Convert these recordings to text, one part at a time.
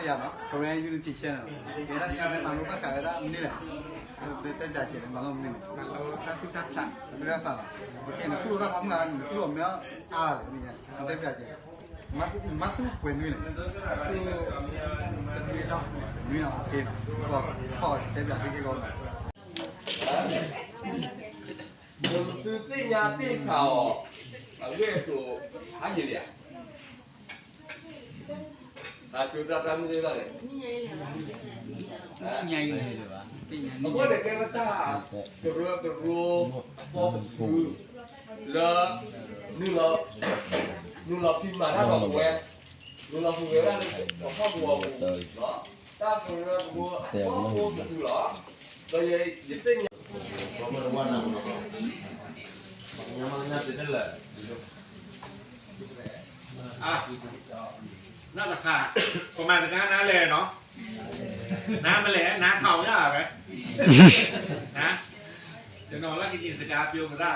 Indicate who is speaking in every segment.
Speaker 1: နေရနော် Korean Unity Channel ဒီကနေ့ကလည်းမလို့ပတ်ခါရတာမင်းလေတက်ကြကြတယ်မလို့မင်းလို့တတိတတ်ချာဘယ်ရတာโอเคနော်သူတို့ကဘာမှမသူတို့များအားတယ်နေတက်ကြကြမတ်သူဖွင့်နေတယ်သူတတိတော့မင်းအောင်โอเคတော့တက်ကြပြီးကောင်းတယ်
Speaker 2: သူစိတ်ညာတိခါ哦အဲ့ဆိုဟာကြီးလေဒါကျူတာတမ်းနေလာလေ
Speaker 3: ညင်နေတယ်ပါ
Speaker 2: အခုလည်းကဲမတာကရောပေါ်လာနူလာပြမာလာတော့ဝဲနူလာဖူဝဲလာတော့ဖောက်ဘောနော်တာကရောဘောဘောတူလာတော့ရဲ့ဒီတဲ့ဘာမှမနာဘူးညမညာတဲ့လေ
Speaker 4: น่าจะขาดประมาณสักน้าเลยเนาะน้ำมาเลยน้ำเข่าเนี่ยไหมนะเดี๋ยวนอนแล้วกินสกาเปียวกันได้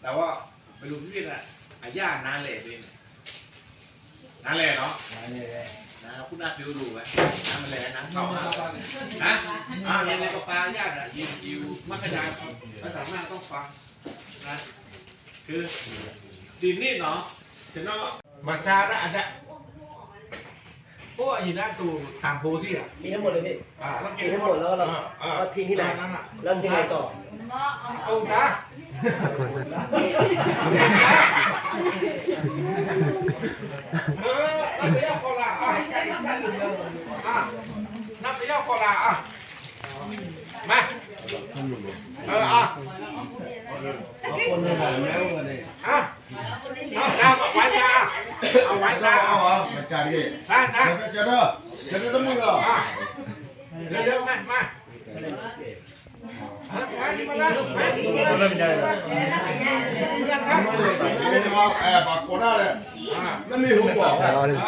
Speaker 4: แต่ว่าไปดูพี่วิทย์อะอาย่าน้าเลยเป็นน้าเลยเนาะนะคุณน้าเปียวดูไหมน้ำมาเลยน้ำเข่านะเรียนในปลาย่าอะยิงคิวมักกะยาภาษามากต้องฟังนะคือดินนี่เนาะจะนอกมาซาได้อาจจะพวกอีน่าตูทางโพที่อ่ะ
Speaker 5: กินทั้งหมดเลยพี่
Speaker 4: กิ
Speaker 5: นทั้งหมดแล้วเราทิ้งที่ไหนแล้วทิ้งไหนต่อ
Speaker 4: เอาจ้านับไปยาวโคลานับไปยาวโคลามา
Speaker 2: คนเนี่ยแล้วเลย
Speaker 4: เอาไว้จ้าเอาไว้จ้าเอา
Speaker 2: มาจ่ายดิ
Speaker 4: นะ
Speaker 2: จะเด้อต้องมึงเหรอ
Speaker 4: เร็วๆมา
Speaker 2: บอกคนได้เลยไม่มีหัวบอก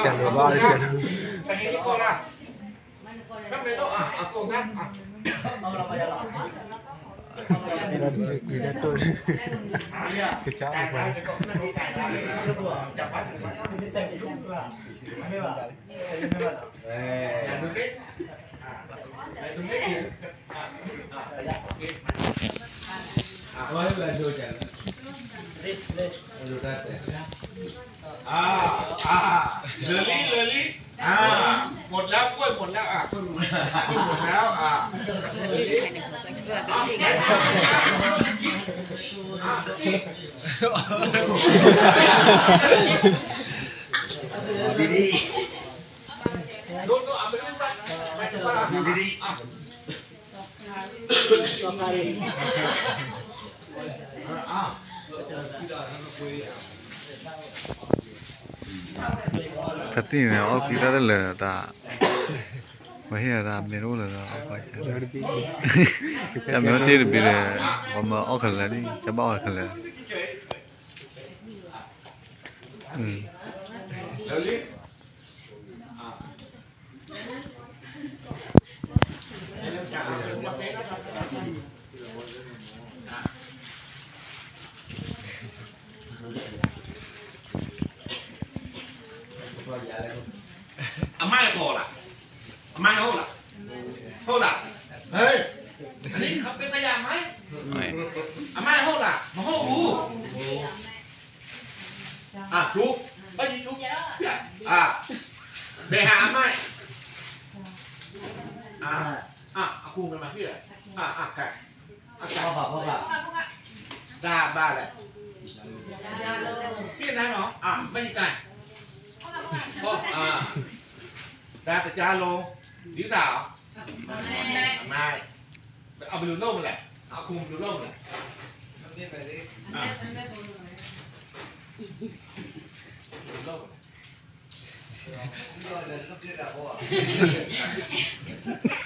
Speaker 1: จันเลยว่าเลยจัน
Speaker 4: แต่นี่ก็ละก็ไม่ต้องเอาโกงนะ
Speaker 5: เอาเราไปหรอ
Speaker 1: นี่ตัวคือช้าไป
Speaker 4: จับพัด
Speaker 5: ไม่แต่งยุ่งด้วยไม่ว่าไม่ว่า
Speaker 4: ดูดิดูดิ
Speaker 2: โอ้ยเลยดูจังดูได้แต่
Speaker 4: เลยหมดแล้วกล้วยหมดแล้วกล้วยหมดแล้ว
Speaker 2: ดี
Speaker 4: ดูเอาไปดูไปจับบ้า
Speaker 2: ดี
Speaker 1: ခတိနေအော်ပြီးသားလေတာမဟိရတာမေရိုးလေတော့ဘာချာကျမျိုးတေးပြီးတယ်ဘာမအောက်ခလဲဒီကျပောက်ခလဲ
Speaker 4: เลยอาม่าโทษล่ะอาม่าโทษล่ะเฮ้ยอันนี้เขาเป็นตัวอย่างไหมอาม่าโทษล่ะมาโทษกูชุบไม่ยิงชุบไปหาอาม่าอากูมันมาที่ไหนแก
Speaker 2: พ่อ
Speaker 4: ด่าบ้าเลยพี่นายเนาะไม่ใช่ไก่ด่าแต่จาโลดีสาวไม่เอาไปดูโลกมันแหละเอาคุมดูโลกมันแหละ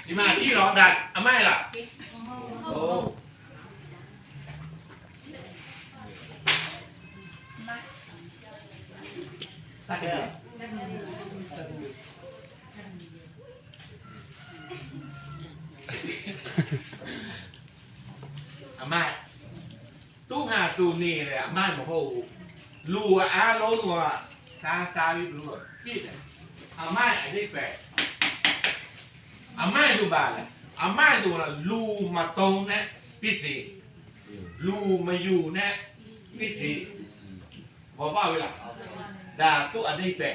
Speaker 4: ดีมาที่ร้องดัดไม่ล่ะโอ้ไม่ตู้หาตูนี่เลยไม่บอกว่าลูอาโลตัวซาวิบลูพี่เนี่ย อาม่าไอ้ที่แปลอาม่าอยู่บ้านแหละอาม่าอยู่น่ะลูมาตรงนะพี่สีลูมาอยู่นะพี่สีพอเปล่าเวลาด่าตู้อันที่แปล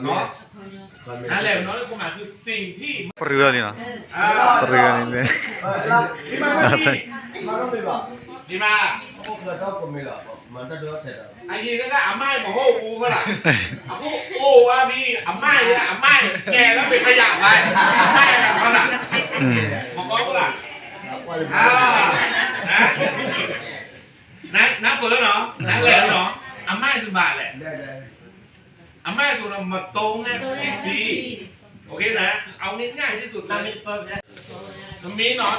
Speaker 4: เนาะนั่นแหละน้อยก็หมายคือสิ่งที่
Speaker 1: เรือนี่นะเรือนี่เลย
Speaker 4: ดีมาดีมาไอ้ยี่นั่นก็อาม่าบอกว่าอูก็ล่ะโอ้ว่ามีอาม่าเลยอาม่าแกแล้วเป็นขยะไปอาม่าแบบนั้นล่ะบอกว่าล่ะน้าเปิดเนาะน้าแหลมเนาะอาม่าคือบาทแหละอาม่าคือเรามาตรงนะพี่ซีโอเคนะเอาง่ายๆที่สุดเลยทำมีเนาะ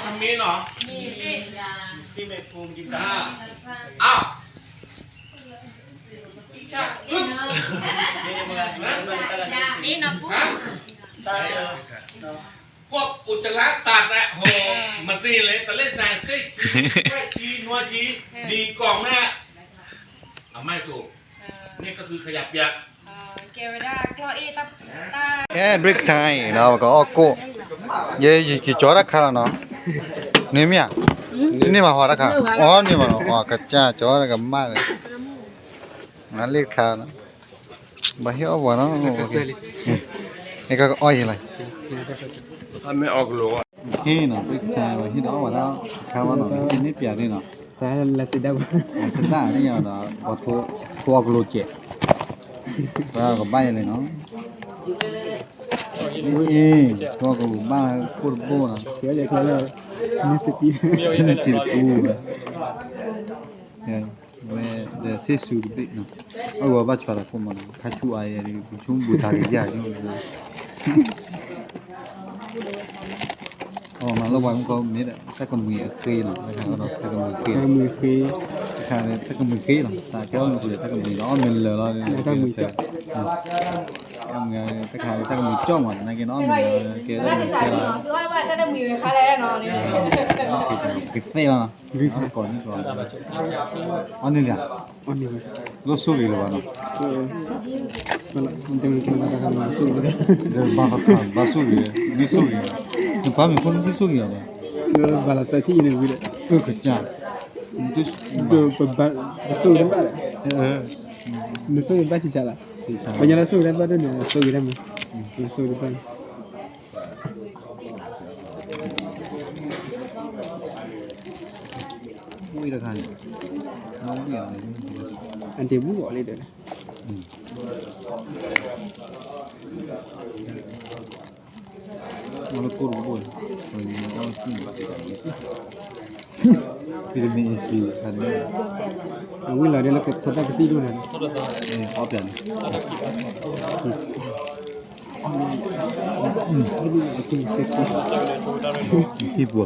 Speaker 4: ที่เมทูมกินได้อ้าว
Speaker 3: นี่นะปุ๊บ
Speaker 4: พวกอุจจาระสัตว์อะโหมาซีเลยแต่เล่นนายเส้นชี้นัวชี้ดีกล่องหน้าเอาไม่ถูกนี่ก็คือขยับยักษ์
Speaker 3: เกวดาคลออีตับตา
Speaker 1: เบรกไทม์เนาะก็โก้เย่กี่จอดคาร์เนาะนี่มั้ยนี่มาหัวละค่ะอ๋อนี่มาเนาะอ๋อกระจ้าจอดกับมาเลยงั้นเรียกคาร์นะบ่เหี้ยวบ่เนาะนี่ก็อ้อยอะไรไม่ออกโลอ่ะนี่เนาะเบรกไทม์ว่าที่เนาะว่าแล้วคาว่าเนาะนี่เปียนี่เนาะสายละสิดาสิดานี่เนาะบ่ทั่วกโลเจว่าก็ไปเลยเนาะทั่วก็บ้าพูดโบ้นะเขียวเลยนี่สตินี่ติดกูเนี่ยเดี๋ยวที่สุดดิเนาะเอาว่าบ้าชวาละพวกมันถ้าชูไอ้นี่ชุ่มบูทาริยาอยู่อ๋อมาแล้ววันก็มีแต่ถ้าก็มือเคยเนาะนะครับก็ถ้าก็มือเคยถ้าก็มือเคยเนาะแต่แค่มือถ้าก็มือร้อนมันเลยถ้าก็มือจ้องถ้าก็มือจ้องอ่ะนั่นก็น้องมือเกลือมือเกลือ
Speaker 3: คือว่าจะได้มีใครแล้วเนาะนี่
Speaker 1: ปิดไม่มาก่อนอันนี้เนี่ยรู้สึกหรือเปล่าเนาะมันจะมีคนมาทำมาสู้เลยเดี๋ยวบ้าครับบ้าสู้เลยไม่สู้เลยมันฟ้ามีคนไม่สู้เลยเนี่ยบาลาตาที่นี่วิเลยก็จ้าดูบ้าสู้กันบ้างนี่สู้กันบ้างที่จะละbanyak lahสู้กันบ้างด้วยเนี่ยสู้กันมั้ยสู้กันบ้างมุ้ยละกันน้องเดียวอันที่บุ๋อะไรเด้อมันก็รู้บุ๋มันต้องกินvitamin C kan wih lah dia lekat total ketidur kan apa ni kibu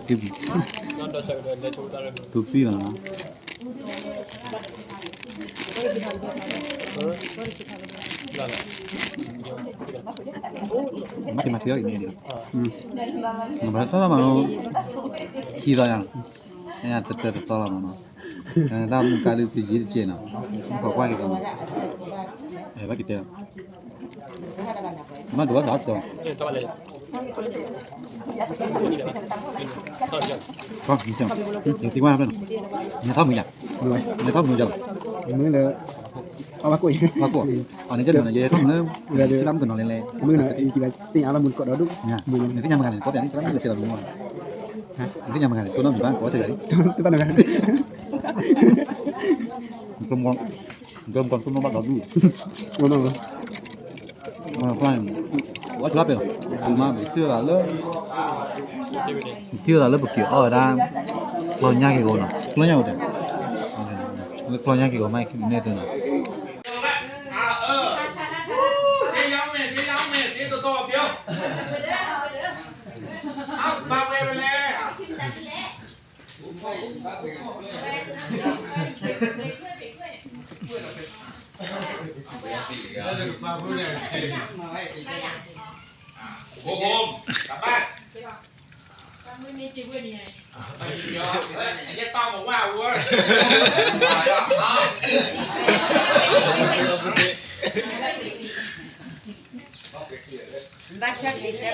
Speaker 1: tupi lah mati lagi ni dia nampak tu lah mana kira yang ya tetap tolak mana dah muka lu pergi di cina kau kuat ke kamu bagi dia mana dua saat tu kau macam yang tinggal apa ni tahu mungkin ni tahu mungkin mungkin le aku anh ấy chết rồi về không nữa chỉ lắm từ nó lên mưa nữa chỉ là tiếng áo là muốn cọ đó đúng mưa này cái nhà hàng này có tiền cái lắm là sẽ làm đúng không cái nhà hàng này tôi nói bán có thể đấy tôi bán được cơm còn tôi bắt đầu đủ đúng mà phải quá lắm rồi mà chưa là lớp kiểu ở đang lo nhai cái gỗ nào lo nhau đấy lo nhai cái gỗ mai cái này từ nào
Speaker 4: bao về về Cô ôm, cả bác.
Speaker 3: Mới đi chơi vui này.
Speaker 4: Anh ấy to một wow luôn.
Speaker 3: บ้านชักดีจัง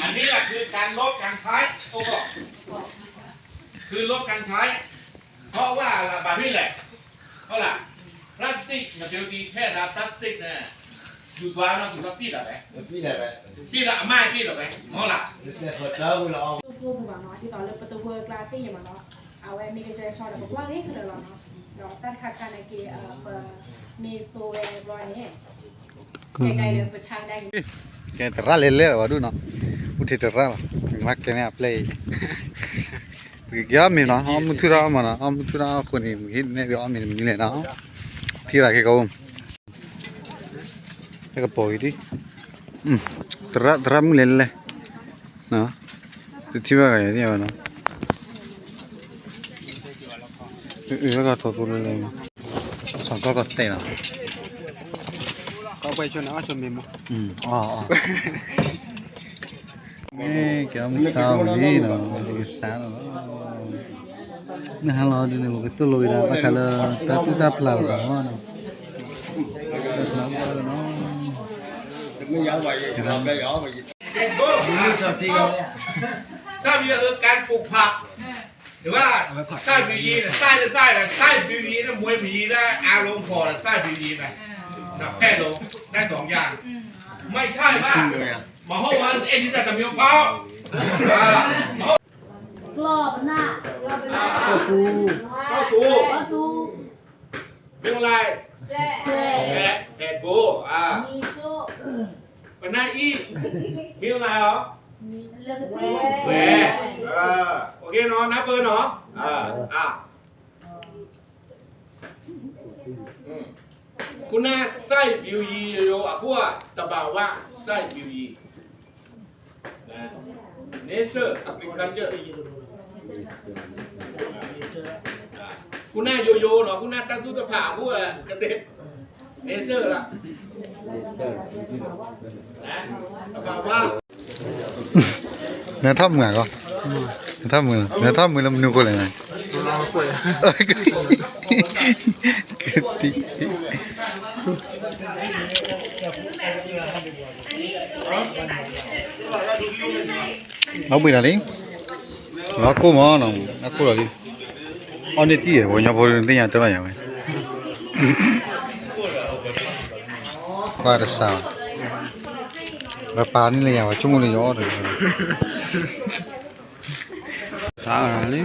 Speaker 4: อันนี้แหละคือการลดการใช้โอ้โหคือลดการใช้เพราะว่าแบบนี้แหละเพราะล่ะพลาสติกมันเป็นแค่พลาสติกเนี่ยอยู่ตัวเราถูกรับพี่หรอไหมพี่ละไม่พี่หรอไหมเพราะล่ะ
Speaker 3: พวกผู้บ่าวน้อยที่ตอนเลิกประตูเวอร์กลาตี้อย่างมันเนาะเอาไว้มีกระเช้าชอแต่บอกว่านี่คือเดี๋ยวเราเนาะเราตั้งค่าการในเกมีโซเวรอยนี่ไกลๆเดี๋ยวประชังได้
Speaker 1: que terra le va du no uthi terra ma que ne play ya mi na am thura ma na am thura ko ni mi ne ga mi ni le na thi ba ke ko ka po di terra mu le le na thi ba ga ya ni ba na ga to to le le sa ka te na
Speaker 5: có quay cho nó cho mình
Speaker 1: kiểu mình tao đi nó cái sáng nó hàng lo đi này một cái tôi lùi ra bắt cả là ta là nó nó
Speaker 4: sao bây giờการปลูกผักหรือว่าไส้บียีไส้หรือไส้อะไรไส้บียีนะมวยบียีนะอารมณ์พอแล้วไส้บียีนะแค่ลงได้สองอย่างไม่ใช่ว่าหมอห้องวันเอ็นที่จะทำยกเป้าก
Speaker 3: รอบหน้ากรอบหน้า
Speaker 4: เข้าตูเรื่องอะไรแผดโบ
Speaker 3: มีโซ่
Speaker 4: เป็นหน้าอีมีอะไรเหรอ
Speaker 3: มีเลือก
Speaker 4: แห
Speaker 3: เต้
Speaker 4: วโอเคเนาะนับเบอร์เนาะคุณน่าไส้บิวยีโยอ่ะพวกตะบ่าวว่าไส้บิวยีนะเนเซอร์อัพลิคันเจอร์คุณน่าโยโย่เนาะคุณน่าตั้งตู้ตะผ่าพวกเกษตรเนเซอร์ล่ะนะตะบ่าวว่า
Speaker 1: เนี่ยทำไงก็ทำมือเนี่ยทำมือแล้วมันนึกอะไรไงเอาไปไหนดิเรากู้มาเนาะเรากู้อะไรอันนี้ที่วันนี้พอเรื่องที่ยังตัวอย่างไรว่าจะสาวแบบปานี่เลยอย่างว่าชุ่มเลยย้อนเลยสาวอะไร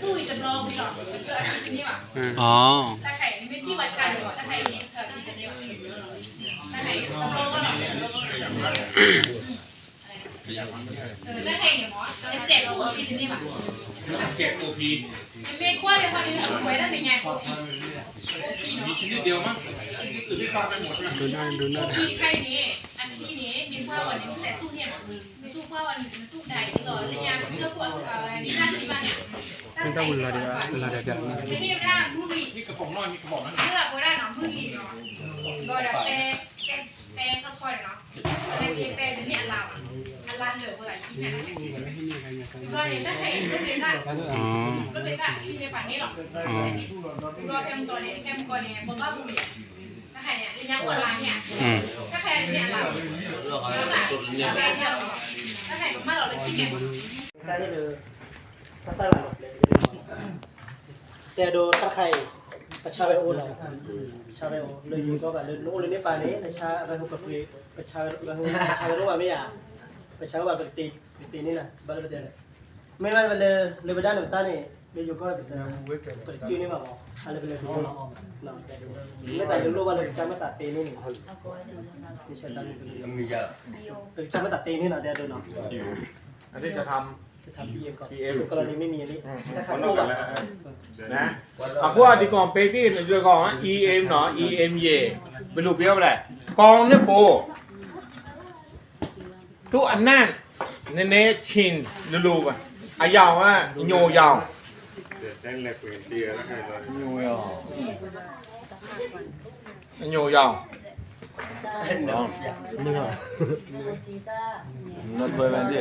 Speaker 3: ตู้จำลองมีหรอเป็นเกิดที่นี่ว่ะ
Speaker 1: อ๋อ
Speaker 3: ตาไข่นี่ไม่ที่วัดชันหรอตาไข่นี่ที่จะเนี่ยตาไข่จำลองก็หรอตาไข่เนี่ยหมอไอเสพตัวที่นี่ว่ะ
Speaker 4: แกะโอพี
Speaker 3: เมฆว่าเลยพอดีเอาไว้ได้เป็นไงโอพีเนาะ
Speaker 4: มีชนิดเดียวมั้งอื่นที่ข้ามไปหมดนะ
Speaker 3: โอพีไข่นี้อันที่นี้มีผ้าวันนี้แต่สู้เนี่ยไม่สู้ผ้าวันนี้มันสู้ใดที่ต่อระยะเลือกปวดกับอะไรนี่นั่นที่บ้านไม่ต้องเวลาเดียวไม่เทียบได้มือดี
Speaker 4: มีกระป๋องน้อยมีกระป๋องนั้น
Speaker 3: เลือกไว้ได้เนาะมือดีเนาะก็แบบแปรค่อยๆเนาะแต่ที่แปรจะเนี่ยลาวอันลาเหลือเมื่อไหร่ที่เนี่ยรอเห็นได้เห็นได้ก็เลยก็ที่ในป่านนี้หรอกรอแอมก่อนเนี่ยบอกว่าบุ๋ยถ้าใครเนี่ยระยะเวลาเนี่ยถ้าใครเนี่ยเราถ้าใครเนี่ยถ้าใครมาเราเลยที่เนี่ย
Speaker 5: ได้เลยถ้าตั้งหลักเลยแต่โดนถ้าใครประชาไปโอนเราประชาไปโอนเลยอยู่ก็แบบเลยโน้เลยเนี่ยป่านนี้ประชาไปหุบกับคุยประชาไปรู้ว่าไม่อยากประชาว่าตีนี่นะบ้านเราเดียวไม่ว่ามันเลยไปด้านหนึ่งต้านนี่เลยอยู่ก็แบบชื่อนี่มาบอกอะไรไปเลยทุกคนไม่แต่รู้ว่าเลยจะมาตัดตีนี่หนึ่งคนนี่ใช่ตั้งเลยจะมาตัดตีนี่นะเดี๋ยวดูเนาะ
Speaker 4: อันนี้จะท
Speaker 5: PM ก่อนกรณีไม่มีอันนี้ถ้าขาดรูปอ่ะ
Speaker 4: ำนะเอาพวกที่กองเปตี้ในตัวกองEM เนาะ EM เยเป็นรูปเดียวไปเลยกองเนี่ยโปทุกอันนั่นเนชินรูปอ่ะอายาวว่าโยยาวโยยาว ညိုရောင်
Speaker 2: nó thuê bên đi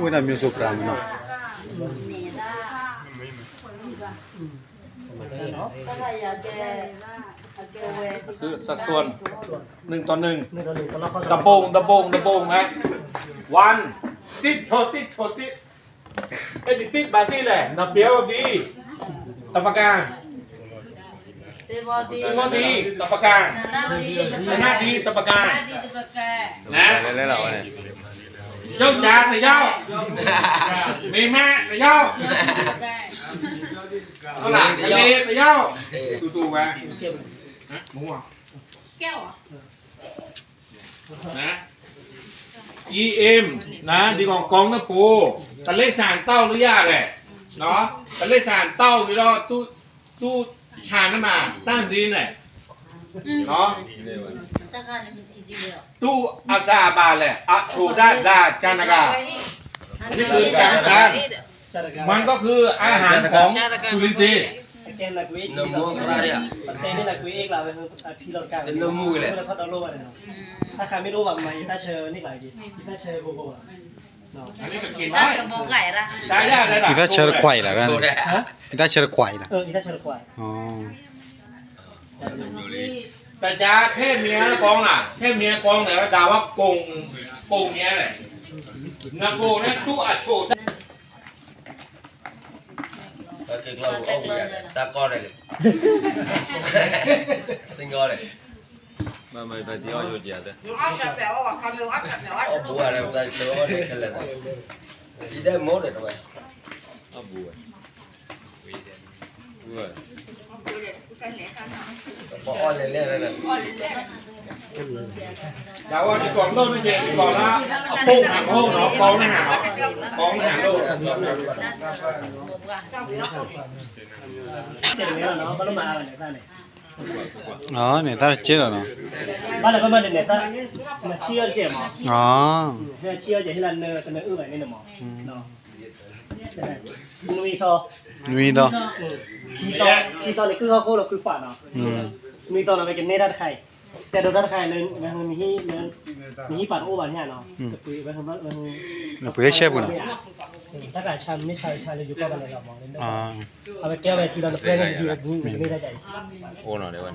Speaker 1: ဝိနာမျိုးစုပရာမနော်
Speaker 4: คือสัดส่วน1 ต่อ 1
Speaker 5: นี่เราเลยตอนเราเข้า
Speaker 4: ตะโปงนะวันติดโชติไอ้ติดบาซี่แหละนับเดียวดีตะปะกางตีบอดีตะปะกางหน้าดีตะปะกางนะ
Speaker 2: lấy lẩu này
Speaker 4: เจ้าจ๋าแต่เจ้ามีแม่แต่เจ้าเอาล่ะทะเลแต่เจ้าตู่ๆมาหมูอ่ะ
Speaker 3: แก้วเหรอ
Speaker 4: นะ EM นะดีกว่ากองนะปูตะเล็กสารเต้าหรือยากเลยเนาะตะเล็กสารเต้าหรือเราตู้ชาน้ำมาตั้งซีนเลยเนาะตู้อาซาบาเลยอะโชดาดาจานากาอันนี้คือการการมันก็คืออาหารของจุลินทรีย์
Speaker 5: แกนหลักวินแต่นี่หลักวิเอกเราเป็นพี่เราการเป็นน้ำมูกเลยเราเขาดาวน์โหลดอะไรเนาะถ้าใครไม่รู้แบบไหนถ้าเชิญนี่หลายดีถ้าเชิญโบโบเนาะ
Speaker 4: อันนี้ก็กินได้ใช้ได้เลยล่ะ
Speaker 1: อีถ้าเชิญควายล่ะกันอีถ้าเชิญควายล่ะ
Speaker 5: อีถ้าเชิญควาย
Speaker 1: อ๋อ
Speaker 4: แต่จะแค่เมียกองน่ะแค่เมียกองไหนว่าด่าว่าโกงเมียแหละนักโกเนี่ยตู้อัดโชด
Speaker 2: cái lâu ông xa con này sinh con này mà mày phải đi ao gì đấy ông bùa này ông ta chơi ở đây cái lần này đi đây mốt rồi mày ông bùa bùa bỏ lên này
Speaker 4: ดาวที่ก่อนโลดไม่เจอก่อนละเอาโป้งหางโป้งเนาะกองหางโลด
Speaker 5: เจ๋งเลยเนาะบ้านเรามาอะไรเนี่ยท่านเนี่ย
Speaker 1: อ๋อเนี่ยถ้าเจ๊เหรอเนาะ
Speaker 5: บ้านเราบ้านเนี่ยท่านมาเชี่ยวเจ๋งมั้ง
Speaker 1: อ๋อ
Speaker 5: ให้เชี่ยวเจ๋งให้เราเนื้อเป็นเนื้อแบบนี้เนาะเนาะมึงมีทอ
Speaker 1: มีดอ
Speaker 5: ขี้ตอนนี้คือเขาโคเราคือฝันเนาะมีตอนเราไปกินเนื้อด้านไข่แต่โดนด้านไข่เลยมันมีปั่นโอ้ปั่นเนี่ยเนาะจะคุยไปทำว่ามัน
Speaker 1: เราไปเชฟกันนะ
Speaker 5: ถ้าเกิดชันไม่ใช่ชันเลยอยู่ก็มันเลยเรามองเล่นได้
Speaker 1: อ๋อ
Speaker 5: เอาไปแก้ไปทีเราเล่นทีละบูไม่ได้ใจ
Speaker 2: ô nào đấy bạn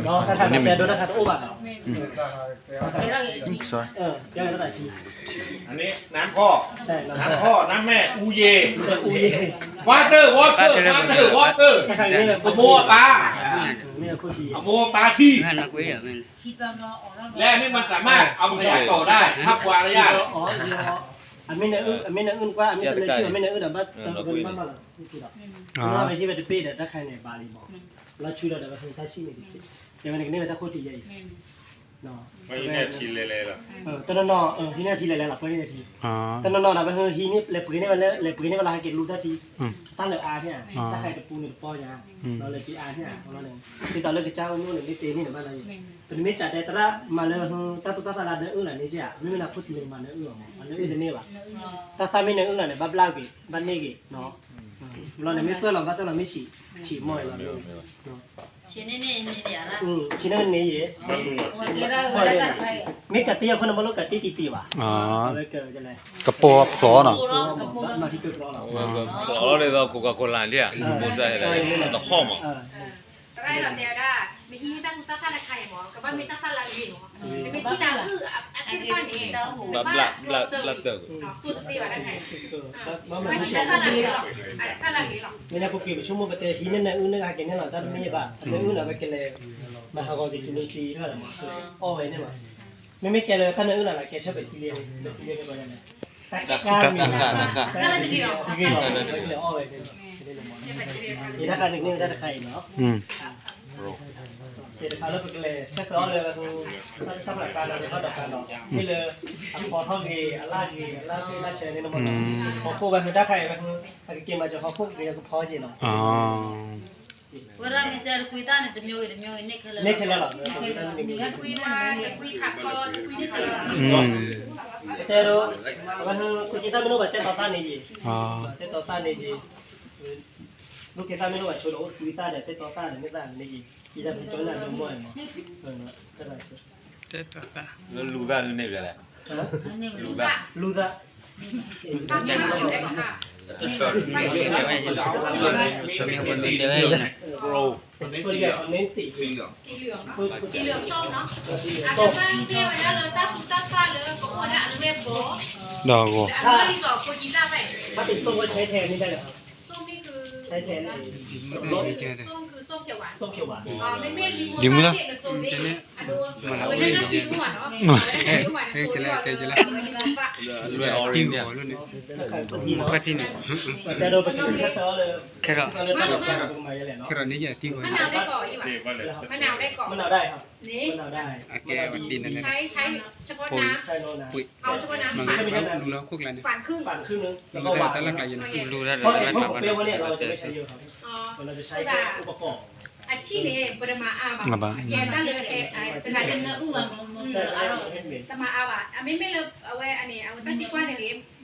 Speaker 5: เนาะถ้าแต่โดนด้านไข่โอ้ปั่นเนาะ
Speaker 1: sorry
Speaker 5: แก้ไปได้ที
Speaker 4: อันนี้น้ำพ่อ
Speaker 5: ใช่
Speaker 4: น้ำพ่อน้ำแม่อูเย
Speaker 5: อุ้ยว
Speaker 4: อเตอร์
Speaker 5: ถ้าใครนี่แบบ
Speaker 4: เอาโม่ปลา
Speaker 5: นี่คู่ชี
Speaker 4: เอาโม่ปลาที่และนี่มันสามารถเอาขยะต่อได้ถ้ากวางระยะ
Speaker 5: อ๋ออันไม่เนื้ออันไม่เนื้ออื่นกว่าอันไม่เป็นชื่อไม่เนื้ออื่นแต่ว่าเป็นบ้านเราคือแบบเราไปที่เวทีปีเด็ดถ้าใครเนี่ยบาลีบอกเราช่วยเราแต่ว่าคือถ้าชี้เนี่ยจริงๆอย่างนี้เป็นถ้าโคตรใหญ่เนาะไม่เนี่ยทีเลยล่ะตอนนอที่เนี่ยทีเลยล่ะเพื่อนเนี่ยที
Speaker 1: อ๋อ
Speaker 5: ตอนนอนะไปคือทีนี่เลยปุ๋ยเนี่ยมันเลยปุ๋ยเนี่ยเวลาให้เก็บลูกทันทีตั้งเลยอาเนี่ยถ้าใครจะปูเนี่ยป้อยาเราเลยจีอาเนี่ยของเราเนี่ยที่ตอนเลิกเจ้านู่นเลยไม่เตนี่เนี่ยบ้านเราเป็นไม่จัดแต่ตระมาเลยตาตุตาตาลาเนื้ออื่นอะไรนี่จ้ะไม่เป็นนักพูดทีเลยมาเนื้ออื่นมันเนื้ออื่นเนี่ยว่ะถ้าทำไม่เนื้ออื่นอะไรบ้าบลากิบ้านนี่กิเนาะเราเนี่ยไม่เฟื่องเราบ้านเราไม่ฉี่มอยเราเนี่ยชิ้นนี้นี่ชิ้นนั้นนี่เยอะไม่กัดตีคนนั้นมาลูกกัดตีตีว่ะ
Speaker 1: อ๋อ
Speaker 5: เลยเกิดจะไร
Speaker 1: กระโปรงปลอเนาะ
Speaker 5: มาที่เกิดเรา
Speaker 2: bỏ đây rồi coca cola đi à một giây này nó khó mà
Speaker 3: ได้หรอเดียวได้มีที่ตั้งตั้งท่าละใครหมอกับว่ามีตั้งท่าละวินหมอมีที่ดาวคืออาทิตย์ป้านเองสุดตีว่าได้ไงไม่ใช่ท่าละนี้หรอกท่าละนี้หรอก
Speaker 5: ไม่ได้พวกกินชั่วโมงไปเตะทีนั่นน่ะอื่นน่ะกินนั่นหรอแต่ไม่ป่ะแต่อื่นน่ะไปกินเลยมาหาก็กินจุลินทรีย์เท่าไหร่มาอ้อไว้เนี่ยมาไม่แกเลยท่านอื่นน่ะแกชอบไปทีเรียนกันไปนั่นแต่การมีท่านที่เราที่เราเลยอ้อไว้เนี่ยนี่ถ้าการนึงถ้าใครเนาะเสร็จแล้วเราไปเลยเช็คล้อเลยเราทำรายการเราเข้าดับการเนาะนี่เลยพอท่องดีลาดีลาดีลาเชนนี่น้ำมันพอคู่ไปคือถ้าใครไปคือถ้าเกมมาจะพอคู่เรียกพอจีเนาะ
Speaker 1: อ๋อ
Speaker 6: เวลามีเจอคุยตาเนี่ยจะมีเนี่ยคือ
Speaker 5: นี่คือแล้วหรอ
Speaker 3: คุยว่าคุยขับคอคุยได้ตลอด
Speaker 5: แต่เราว่าคุยจีตาไม่รู้ว่าเต้นต่อต้านนี่จี
Speaker 1: อ๋อ
Speaker 5: เต้นต่อต้านนี่จีลูกเกต้าไม่รู้ว่าชวนคุยตาเนี่ยเต้นต่อต้านเนี่ยไม่ได้นี่จี ဒီကကျွန်တော်လုံးမွေးမှာဟုတ်နော်အဲ့ဒါဆို
Speaker 7: တဲ့တော့က
Speaker 4: လူသားလူနေပြလဲ
Speaker 5: ဟမ်
Speaker 6: လူသား
Speaker 5: လူသား
Speaker 3: တာပြန်လာတယ်ค่ะ
Speaker 7: ချမေဝင်တယ်လေ
Speaker 5: ဆိုရအောင်နင်းစီ
Speaker 3: สีเหลืองเนาะสีเหลืองส้มเนาะ
Speaker 5: စီ
Speaker 3: อาจ
Speaker 5: တော့
Speaker 3: จะเป็นเที่ยวแล้วเราตั้งฟ้าเลยก็ควรจะอันเว็บโบ
Speaker 7: တော့ကို
Speaker 3: อันนี้ก็ควรจีน่าไป
Speaker 5: ถ้าติดส้มก็ใช้แทนนี่ได้เหรอครับ
Speaker 3: ส้มนี่คือ
Speaker 5: ใช้แทน
Speaker 3: ส้มคือส้มเขียวหวาน
Speaker 5: ส้มเขียวหวาน
Speaker 3: ไม่ลิมูนเด็ดเลยส้มนี่อะดูวันนั้นเรากินหวานเนาะ
Speaker 7: လွယ်အောင်เนี่ยလို့နေ
Speaker 5: ถ้าใครบางทีเนาะ
Speaker 7: ပတ်တိနေ
Speaker 5: แต่โดนไปกินแค่แล้วเลย
Speaker 7: ခဲတော့
Speaker 5: ก็เลยตั้งใจตรงไหนแหละเนาะ
Speaker 7: ခဲတော့နေရတီးကို
Speaker 3: มะนาวได้ก่อนยี่หว่ามะนาวได้ก่อน
Speaker 5: มะนาวได้ครับ
Speaker 3: นี่
Speaker 5: มะนาวได้
Speaker 7: အကဲဝတီနေနေ
Speaker 3: ใช้เฉพาะน้
Speaker 5: ใช่โน่นนะ
Speaker 7: ปุ้ย
Speaker 3: ำเอาเฉพาะน้ำ
Speaker 7: มัน
Speaker 3: ปั่น
Speaker 7: ก็รู้แล้วคุกแล้วนี่
Speaker 3: ปั่นครึ่ง
Speaker 5: ปั่นครึ่งนึงแล้ว
Speaker 7: รู้
Speaker 5: ก็
Speaker 7: แล้ว
Speaker 5: หวาน
Speaker 7: แต่ละไก่ยังรู้แล้ว
Speaker 5: เพราะ
Speaker 7: แล้ว
Speaker 5: เพราะ
Speaker 7: แบบ
Speaker 5: เปรี้ยวเนี่ยเราจะไม่ใช้เยอะครับ
Speaker 3: อ๋อ
Speaker 5: เราจะใช้แค่อุปกรณ์
Speaker 3: อาชีพนี้บริมาอาบะแกได้เลยแกแต่ละเดือนอู้อ่ะ
Speaker 5: ใช่ใช่เห็นเหม็น
Speaker 3: แต่มาอาบะไม่เลิกเอาไว้อันนี้เอาตั้งที่กว่าเนี่ย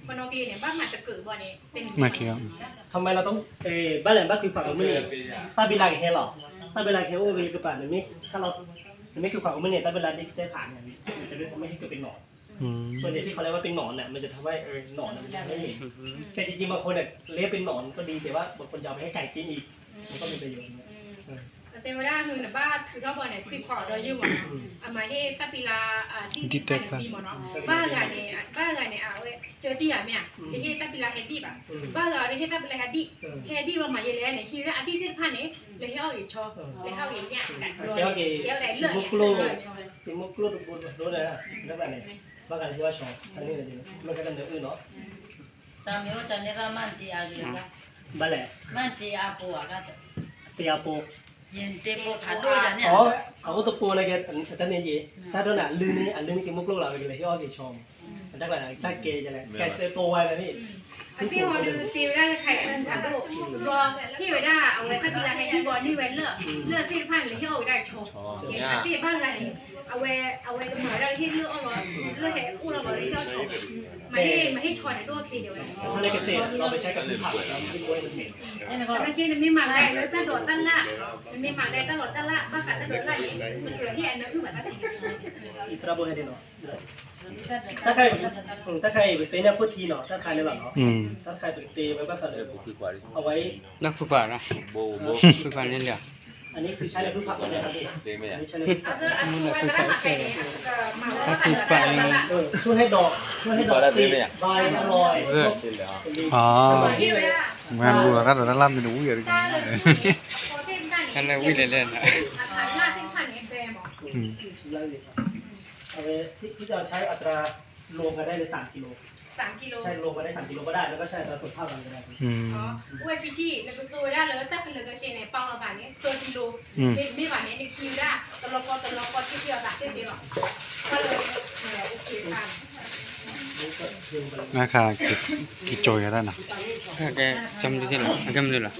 Speaker 3: ปนโอเคเนี่ยบ้านมันจะเกิดบ่เนี่ยเป็น
Speaker 7: มาเคียว
Speaker 5: ทำไมเราต้องบ้านแหลมบ้านคือฝั่งมือถ้าเวลาแค่หรอถ้าเวลาแค่โอเวกับป่านนี้ถ้าเราไม่คือฝั่งมือเนี่ยถ้าเวลาได้ผ่านเนี่ยมันจะทำให้เกิดเป็นหนอนส่วนใหญ่ที่เขาเรียกว่าเป็นหนอนเนี่ยมันจะทำให้หนอนมันไม่เหม็นแต่จริงๆบางคนเนี่ยเลี้ยงเป็นหนอนก็ดีแต่ว่าบางคนยาวไปให้ไก่กินอีกมันก็มีประโยชน์
Speaker 3: แต่ว่าคือเนี่ยบ้านคือรอบบ่อเนี่ยคือขอโดยยืมหมดอามาให้ตะปีลาที่ดีหมดเนาะบ้านไงเนี่ยเอาเว้ยเจอที่อ่ะเนี่ยที่ให้ตะปีลาเฮดดี้ป่ะบ้านเราได้ให้ตะปีลาเฮดดี้เรามาเยอะแล้วเนี่ยที่แล้วอาทิตย์ที่ผ่านเนี่ยเลยให้เอาอีกชอบเลยให้เอาอีกเนี่ยแต่รวยเดี๋ยวได้เลือด
Speaker 5: มุกโลบุญรู้เลยนะแล้วแบบไหนว่ากันที่ว่าชอบอันนี้เลยมันก็กันเนื้ออื่นเนาะ
Speaker 6: ตามမျိုးจะเนี่ยก็มันตีอาอยู่ละ
Speaker 5: บ้านแหละ
Speaker 6: มันตีอาปูอ่ะก็
Speaker 5: เตียโป
Speaker 6: ยินเตปูผัดด้วยจ้ะเนี่ย
Speaker 5: อ๋อเอาตัวโปอะไรกันอันนี้ยี่ถ้าโดนอ่ะลืมนี่อันลืมนี่กินมุกโลเราไปเลยที่อ้อสีชมอันนั้นก็ถ้าเกย์จะอะไรแกโตไวเลยนี่
Speaker 3: พี่ฮอดูตีได้ใครอันสักลูกรอพี่ไว้ได้เอาไว้ตะปีลาให้ที่บอลนี่ไว้เลือดที่ผ่านเลยที่เอาได้โชว์อย่างที่บ้านไงเอาไว้เหมือนเราที่เลือกเอาไว้เลือกให้อู้เราเลยที่เอาโชว์มาให้ชอนในตัวทีเดียวเลย
Speaker 5: ถ้าในเกษตรเราไปใช้กับพืชผักเราไม่รู้ว่ามันเหม็น
Speaker 6: ไอ้นี่ก็
Speaker 3: เมื่อกี้มันมีหมากแดงแล้วตั้งโดดตั้งละมันมีหมากแดงตั้งโดดตั้งละบ้านกัดตั้งโดดละนี่มันเหลือที่อันนั้นคือแบบตั้งที
Speaker 5: อิสระโบให้ดีเนาะถ้าใครไปเตะเนี่ยโคตรทีเนาะถ้าใครในหลังเนาะถ้าใครไปเตะมันก็เลยเอาไว้
Speaker 7: นักฟุตบอลนะฟุตบอลนี่แหละ
Speaker 5: อันนี้คือใช้ในพืชผักเลยครับพี่อันนี้ใช้ในพืชผัก
Speaker 3: อันนี้อันนี้มาไปเนี่ยมาว่ากันละ
Speaker 5: ช่วยให้ดอกติดใบอร่อย
Speaker 7: อ๋อ
Speaker 3: ที่เวลา
Speaker 1: มันรู้ว่าเราล่ำเป็นอู้อย่างนี้
Speaker 3: ตาเลยโคเส้นด้านนี้
Speaker 7: กันเลยวิ่งเล่นๆนะ
Speaker 3: อาหารล่าเส้นผ่านเอ็มแบมหรอ
Speaker 5: เอาไปที่จะใช้อัตรารวมกันได้เลย3 กิโล
Speaker 3: 3 กิโล
Speaker 5: ใช่รวมกันได้3 กิโลก็ได้แล้วก็ใช้อัตราส่วนเท่ากันก็ได้
Speaker 3: อ๋อเว้ยพี่ที่แล้วก็ตัวได้เลยแต่คือเลยก็เจเนี่ยปังเราแบบนี้ตัวกิโลไม่แบบนี้ในคิวได้ตลอดที่เดียวแบบเส้นเดียวก็เลยเนี่ยโอเคค่ะ
Speaker 1: นะคะกี่โจยกันนะ
Speaker 7: แกจำได้หรอจำได้หรอ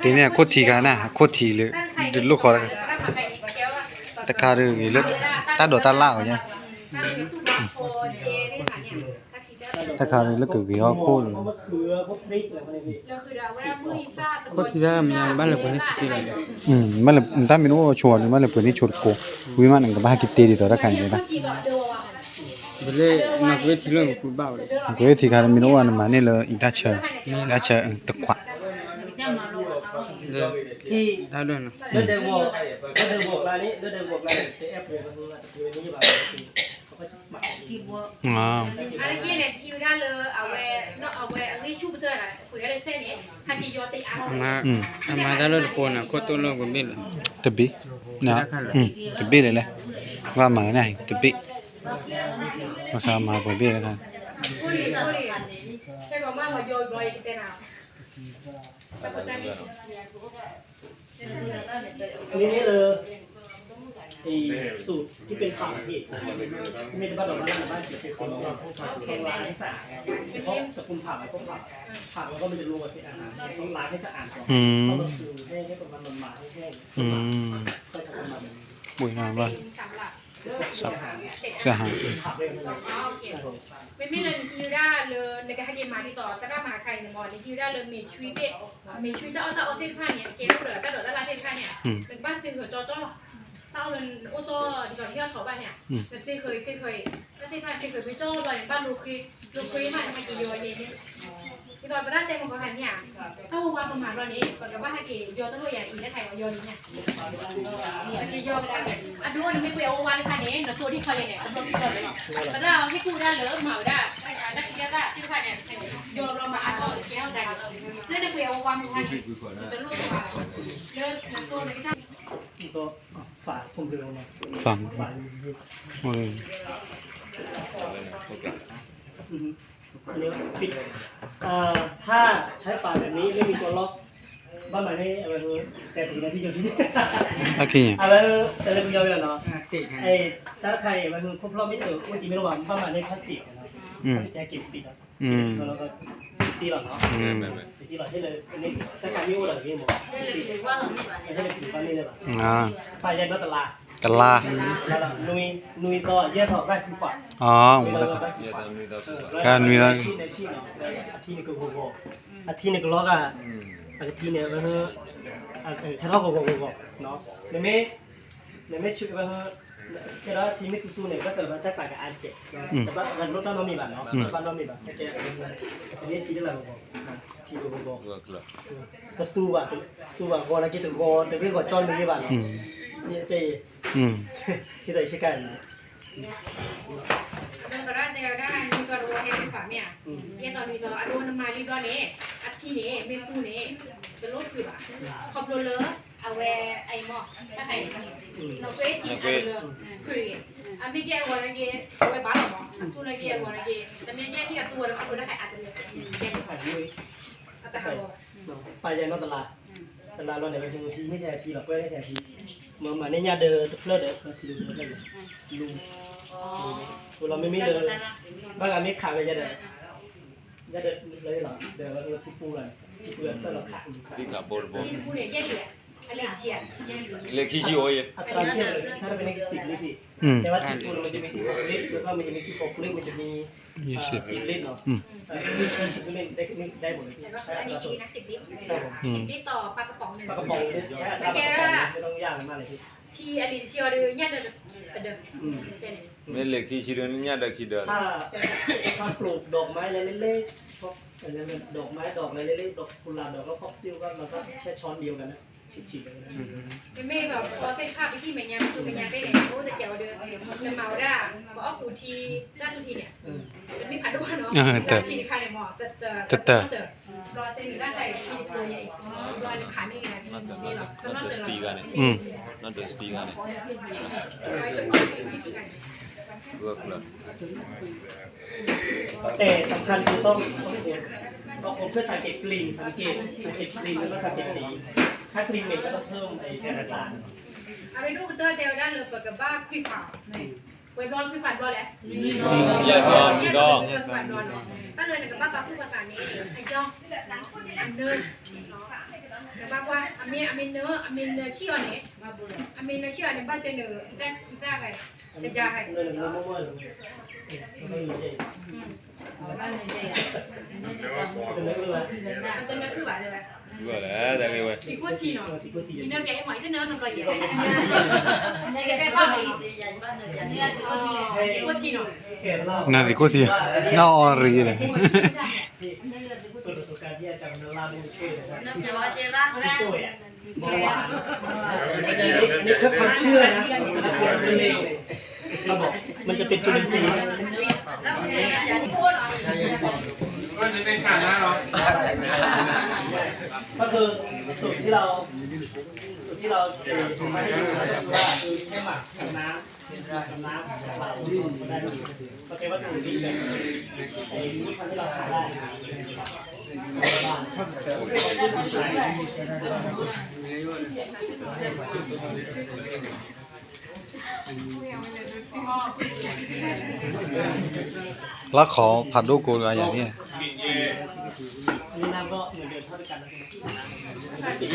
Speaker 1: ทีนี้โคตรทีกันนะโคตรทีเลยดูลูกคอเลยตะคาร์เลยเลือดตาโดตาล่าอย่างเงี้ยตะคาร์เลยเลือดเกลือโคตร
Speaker 5: เพราะมะเขือพวกพริกอะไรพวกนี้
Speaker 3: แล้วคือเราว่ามือซ่าตะ
Speaker 7: โคตรที่จะมันบ้านเราคนนี้สิเลย
Speaker 1: มันเลยถ้าไม่รู้ว่าชวนมันเลยเปิดนี่ชวนโกวิมันก็บ้ากิเตดีต่อตะคาร์เลยนะ
Speaker 7: เบลนักเวทเรื่องฟุตบอลเลย
Speaker 1: ก็ที่การไม่รู้ว่ามันนี่เลยอินทัชเชอร์ตะขวะ
Speaker 5: ที่
Speaker 7: ได้ด้วยนะ
Speaker 5: เลือดเดวอกร้านนี้เลือดเดวอกร้านนี้จะแอบเลยมันคือนี่แบบเขาก็จะหมัก
Speaker 6: กี่บัว
Speaker 1: อ๋อ
Speaker 3: อันนี้เนี่ยคิวได้เลยเอาไว้เนาะเอาไว้อันนี้ชูบเตอร์นะคุยอะไรเส้นนี้ฮัจิโยติอาร์
Speaker 7: มาได้แล้วปนอ่ะโคตรโลกก็บิน
Speaker 1: ตะบีนะตะบีเลยแหละว่ามาเนี่ยตะบีราคามาเปิดบีแล้วกัน
Speaker 3: พูดดิใช่บอกว่าโยบอยกิเตนาแต่ปัจจัย
Speaker 5: นี่เลยสูตรที่เป็นผักที่ไม่ได้บ้านเราบ้านเกี่ยวกับคนแข่งล้างให้สะอาดเพราะตระกูลผักพวกผักแล้วก็มันจะรวมกับเศษอาหารต้องล้างให้สะอาดก่อนเพราะมันคือให้ประมาณมันหมาให้แห้งค่อยทำมัน
Speaker 1: บุยน้ำว่า
Speaker 3: สำหรับ
Speaker 7: จะหา
Speaker 5: ผับเลยนะ
Speaker 3: โอเคเป็นไม่เลยคิวได้เลยในการให้เกมมาที่ต่อจะได้มาใครในมอในคิวได้เลยมีชีวิตมีชีวิตจะเอาเส้นผ้าเนี่ยเกมเหลือจะเดือดละเส้นผ้าเนี่ยเป็นบ้านซื้อหัวจอเต้าเลยโอ้ตัวก่อนที่เราถอบ้านเนี่ยเป็นเส้นเคยแล้วเส้นผ้าเส้นเคยไปโจ้ตอนบ้านลูกคุยมากี่โยนเนี่ยที่ตอนไปด้านเต็มของเขาเนี่ยถ้าวางประมาณตอนนี้ก่อนกับว่าให้เกยโยต้องรู้อย่างอีและไทยโยนเนี่ยเกยโยได้อันนู้นไม่เปรี้ยววันค่ะเนี่ยแต่ตัวที่เขาเนี่ยตัวที่เขาเลยแต่เราให้กูได้เลยเหมาได้นักเรียนได้ที่ผ่านเนี่ยโยนเรามาอัดก็แก้วได้นั่นเปรี้ยววันค่ะเนี่ยจะรู้ว่าเยอะตัวเลยที่
Speaker 5: ก็ฝาผมเร็วมา
Speaker 7: ฟัง
Speaker 5: ฝา
Speaker 7: โอ้ย
Speaker 5: อันนี้ปิดถ้าใช้ฝาแบบนี้ไม่มีตัวล็อกบ้านใหม่นี่อะไรแต่ถึงนาทีเดียวที่
Speaker 7: โอเค
Speaker 5: อะไรแต่ละเดียวเนาะไอ้ถ้าใครมันครบรอบไม่วันจีไม่ระวังบ้านใหม่ในพลาสติกนะแจกเก็บปิดแล้วก็ตีหลอดเนาะตีหลอดให้เลยอันนี้สักการนิ้วหรือยังบอกให้เลยถือว่านี่เลยป่ะไฟยันก็ตลาด
Speaker 7: กะลา
Speaker 5: นุยก็แยกถอดได้ทุกฝ่าย
Speaker 7: อ๋อการมีแล้ว
Speaker 5: ในชีเนาะอาทิตย์นี้ก็โกโก้อาทิตย์นี้ก็ล็อกอ่ะอาทิตย์นี้มันแค่ล็อกโกโก้เนาะในไม่ชุดมันแค่ละทีไม่สู้ๆเนี่ยก็จะมาแตกต่างกับอันเจ็ดแต่ว่าการลดน้ำมีแบบเนาะบ้านน้ำมีแบบแค่ทีนี้ทีได้ละโกโก้ทีโกโก้ก็สู้แบบพอแล้วกินถึงพอแต่เรื่องก่อนจอนมีแบบเนาะนี่เจที่ไหนใช่กัน
Speaker 3: เดินก็ได้เดินได้มีก็รู้เห็นเป็นฝาเนี่ยเนี่ยตอนนี้จะอดูน้ำมาลีร้อนนี้อาทินี้เมฟูนี้จะลดคือแบบขอบเลยเอาแวไอหมอกถ้าใครเราเคยกินอะไรเลยคืออันนี้แกวันนี้เอาไปบ้านหรอสู้เลยแกวันนี้แต่เมื่อกี้ที่กับตัวเราคนได้ใครอาจจะเลยแกขายด้วยแต่เขา
Speaker 5: ไปยันนอตลาดเราเนี่ยไปถึงที่ไม่แท้ทีหรอกไม่แท้ทีเมื่อมาในญาเดอเพลิดคือลุงเราไม่มีเลยบางอันไม่ขายไปญาเดอเลยหรอเดี๋ยวเราที่ปูเลยที่เปลือกก็เราขาย
Speaker 2: ที่กับบอล
Speaker 3: ที่ปูเนี่ยแย่เลยอะไรเชียร์
Speaker 2: เล็กขี้ชิโอ้ย
Speaker 5: อัตราเทียบเลยถ้าเป็น10 ลิตรแต่ว่าที่ปูมันจะมี16 ลิตรแล้วก็มันจะมี16 ลิตรมันจะมี10 ลิตรเนาะมี40 ลิตรได้หมดเลย
Speaker 3: อันนี้ชีนะ10 ลิตร10 ลิตรต่อปลากระป๋องหนึ่ง
Speaker 5: ปลากระป๋องใช้อัตราไม่ต้องย่างมากเลย
Speaker 3: ที่อลิเชียร์เดือนเนี่ยเดิม
Speaker 2: ไม่เล็กขี้ชิโร่เนี่ยได้ขี้เดิน
Speaker 5: ถ้าปลูกดอกไม้อะไรเล็กๆพวกอะไรดอกไม้ดอกอะไรเล็กๆดอกกุหลาบดอกแล้วฟ็อกซิลก็มันก็แค่ช้อนเดียวกันนะฉีดๆเลย
Speaker 3: ไม่แบบพอเส้นข้าวไปที่เมียคือเมียไปไหนโอ้จะเจ๋วเดินเงินเมาได้เพราะเอาคูทีด้านคูทีเนี่ยจะไม่ผัดด้วยเนาะฉีดใครหมอจะรอเส้นด้านใครฉีดตัวใหญ่รอขานี่ไงนี่หรอก
Speaker 2: นั่นเป็นสตีกันเนี่ยนั่นเป็นสตีกันเนี่ย
Speaker 5: แต่สำคัญคือต้องผมเพื่อสังเกตกลิ่นสังเกตกลิ่นแล้วก็สังเกตสีถ้ากลิ่นเหม็นก็ต้องเพิ่มไอ้แคนาดา
Speaker 3: อะไรดูตัวเดียวได้เลยเปิดกับบ้าคุยผ่าเว้นร้อนคุยผ่านร้อนแหละ
Speaker 2: มีก็
Speaker 3: ถ้าเลยกับบ้าพูดภาษานี้ไอ้จ้องอันเดินแต่บ้าว่าอเมนเนื้อเชี่ยวเนี่ยอเมนเนื้อเชี่ยวเนี่ยบ้านเจเนื้อแจ๊กไงจะจ่าย
Speaker 5: เนื้อมั่วเลยไม่มีใจ
Speaker 3: มันจะเนื้อคือแบบเลย
Speaker 2: ว่าแล้วแต่ไงวะ
Speaker 3: ที่กูทีเนาะที่เนื้อแกให้หมอยจะเนื้อมันก็เยอะแกแค่ว่าไงที่กูทีเนาะ
Speaker 7: น่าดีกว่าที่น่าอรีเลย
Speaker 5: เปิดประสบการณ์ที่อาจารย์ลาดูช่วยนะครับที่ตัวอ่ะนี่คือความเชื่อนะเราบอกมันจะเป็นจุลินทรีย์
Speaker 4: ก็จะเป็นขาดนะเนาะ
Speaker 5: ก็คือสูตรที่เรามาให้ดูว่าแค่หมักกับน้ำของเราได้ดีก็เป็นวัตถุดิบแบบไอ้ที่เราหาได้
Speaker 7: แล้วขอผัดลูกโกอะไรอย่างนี้
Speaker 5: นี่น้ำก็เหมือนเดิมเท่ากันติ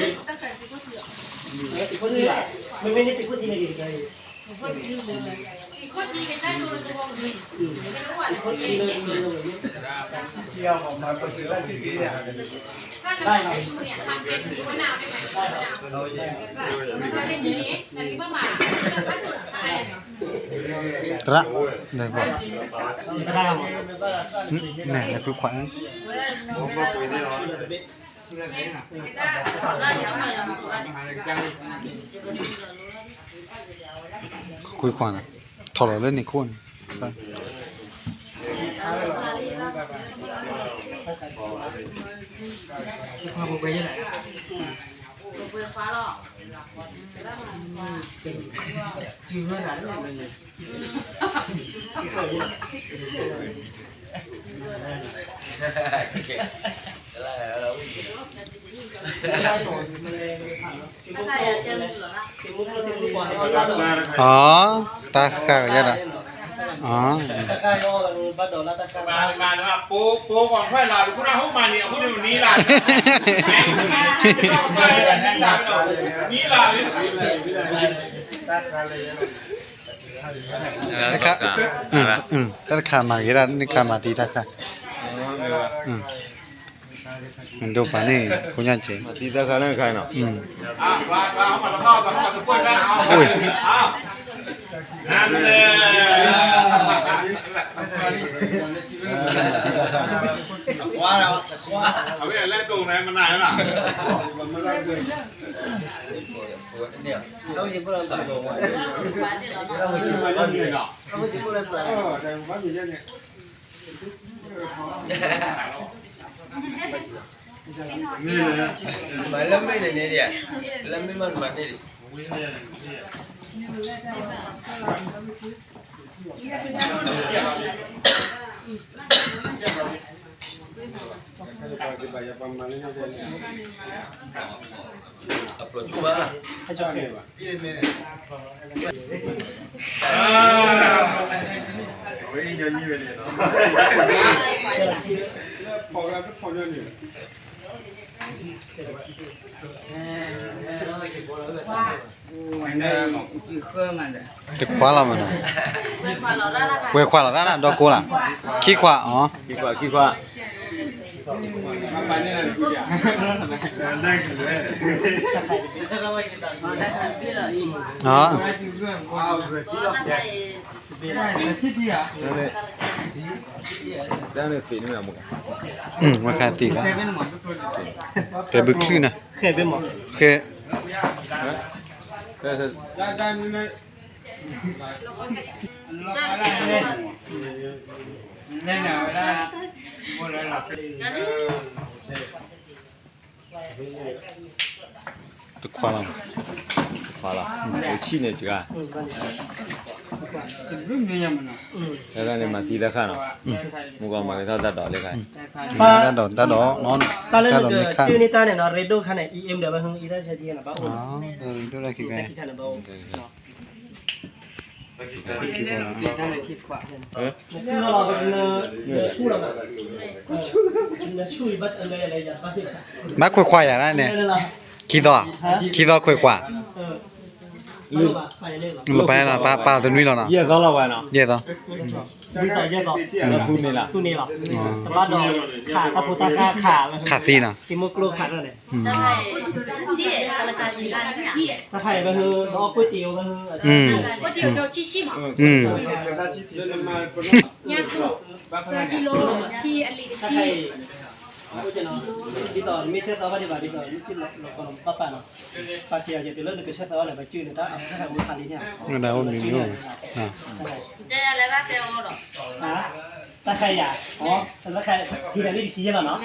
Speaker 5: ดพุทธิมันไม่ได้ติดพุทธิในดีเลย
Speaker 3: คนดีกันได้ดูเลยตัวนี้ไม่รู้ว่า
Speaker 5: คนกินเลยเลยเลย
Speaker 1: เที่ยวผมมาเปิดซื้อแล้วที่นี่เนี่ย
Speaker 3: ถ้าเราใช้ชูเนี่ยทำเป็นมะนาวได้ไหมมะนาวเราเล่นอย่างนี้อันนี้มะหม่าถ้าหนุนอะไรเนาะ
Speaker 1: ตระเลยบอก
Speaker 5: กระด้าง
Speaker 1: นี่นี่คือขวัญ คุยขวัญถอดเล่นในคน
Speaker 5: ความบุกไปยังไง ยืนเมื่อไหร่เลยอ๋อตาข้าก็ได้อ๋อตาข้าก็บัดดอลลาร์ตาข้า
Speaker 4: มานะครับปูก่อนค่อยลาคุณเอาเข้ามาเนี่ยคุณอยู่นี่ลานี่ลา
Speaker 1: นะครับตาข้ามาเยอะนี่ข้ามาตีตาข้ามันดูป่ะนี่คุณยันเจ
Speaker 7: ตีตาข้านั่นใครเนาะ
Speaker 4: ว่าเอามาแล้วพ่อมาตะกุยนะเอานั่นเลยว่าเราเอาไปเล่นตรงไหนมันนานแล้วล่ะเราจะพูดอะไรต่อเราจะมาเล่นเนาะเราจะพูดอะไรต่อแต่ว่ามีเรื่องเนี่ยนี่เลยมาเล่นไม่ได้เนี่ยเล่นไม่มันมาเนี่ยupload coba
Speaker 1: được khóa là mà nó quay khóa là đã đâu cô là khi khóa ó
Speaker 7: khi khóa
Speaker 1: đó mà khai tỷ đó cái bức thư này
Speaker 5: khề bên một
Speaker 1: khề
Speaker 7: nên nào ra mua lại là
Speaker 1: được khóa làm
Speaker 7: chi này chứ à cái này mà tí đã khá nào mua còn mà cái thao ta đỏ lên cái
Speaker 1: ta đỏ nó
Speaker 5: ta lên được chưa nên ta này nó redo khá này em được bao nhiêu ít sẽ thiên là bao ổn
Speaker 1: đó rồi đây cái
Speaker 5: là bao nó là cái chu là nó chui bắt ở đây này giờ
Speaker 1: má quay quay à này khi đó quay quả lúc bây giờ ba từ nuôi rồi nào
Speaker 7: giờ đó là vậy nào
Speaker 1: giờ đó
Speaker 5: tu này là bắt đầuขาตะโพตะขา
Speaker 1: ขาซีน่ะ
Speaker 5: ที่มุกลูกขานั่นแหละ
Speaker 6: ที่สารการจีนที่
Speaker 5: ถ้าไข่ก็คือเอาก๋วยเตี๋ยวก็คือ
Speaker 3: ก๋วยเตี๋ยวเจ้าชี้ชิมอ่ะเนี่ยคือกิโลที่อลีที่ก็จะเนาะดีต่อไม่เชื่อต่อว่าดีกว่าดีต่อไม่ชื่อเราก็ลงป้าป้าเนาะป้าเกี่ยวจะเป็นเรื่องนึกเชื่อต่ออะไรไปชื่อเนี่ยถ้าถ้าใครมือขาดเนี่ย
Speaker 1: นั่นแหละมีอยู่
Speaker 6: เจ๊อะไรบ้างเจ๊โอ้หรอ
Speaker 5: ถ้าใครอยากอ๋อถ้าใครที่ไหนไม่ดีชี้เนาะเนาะ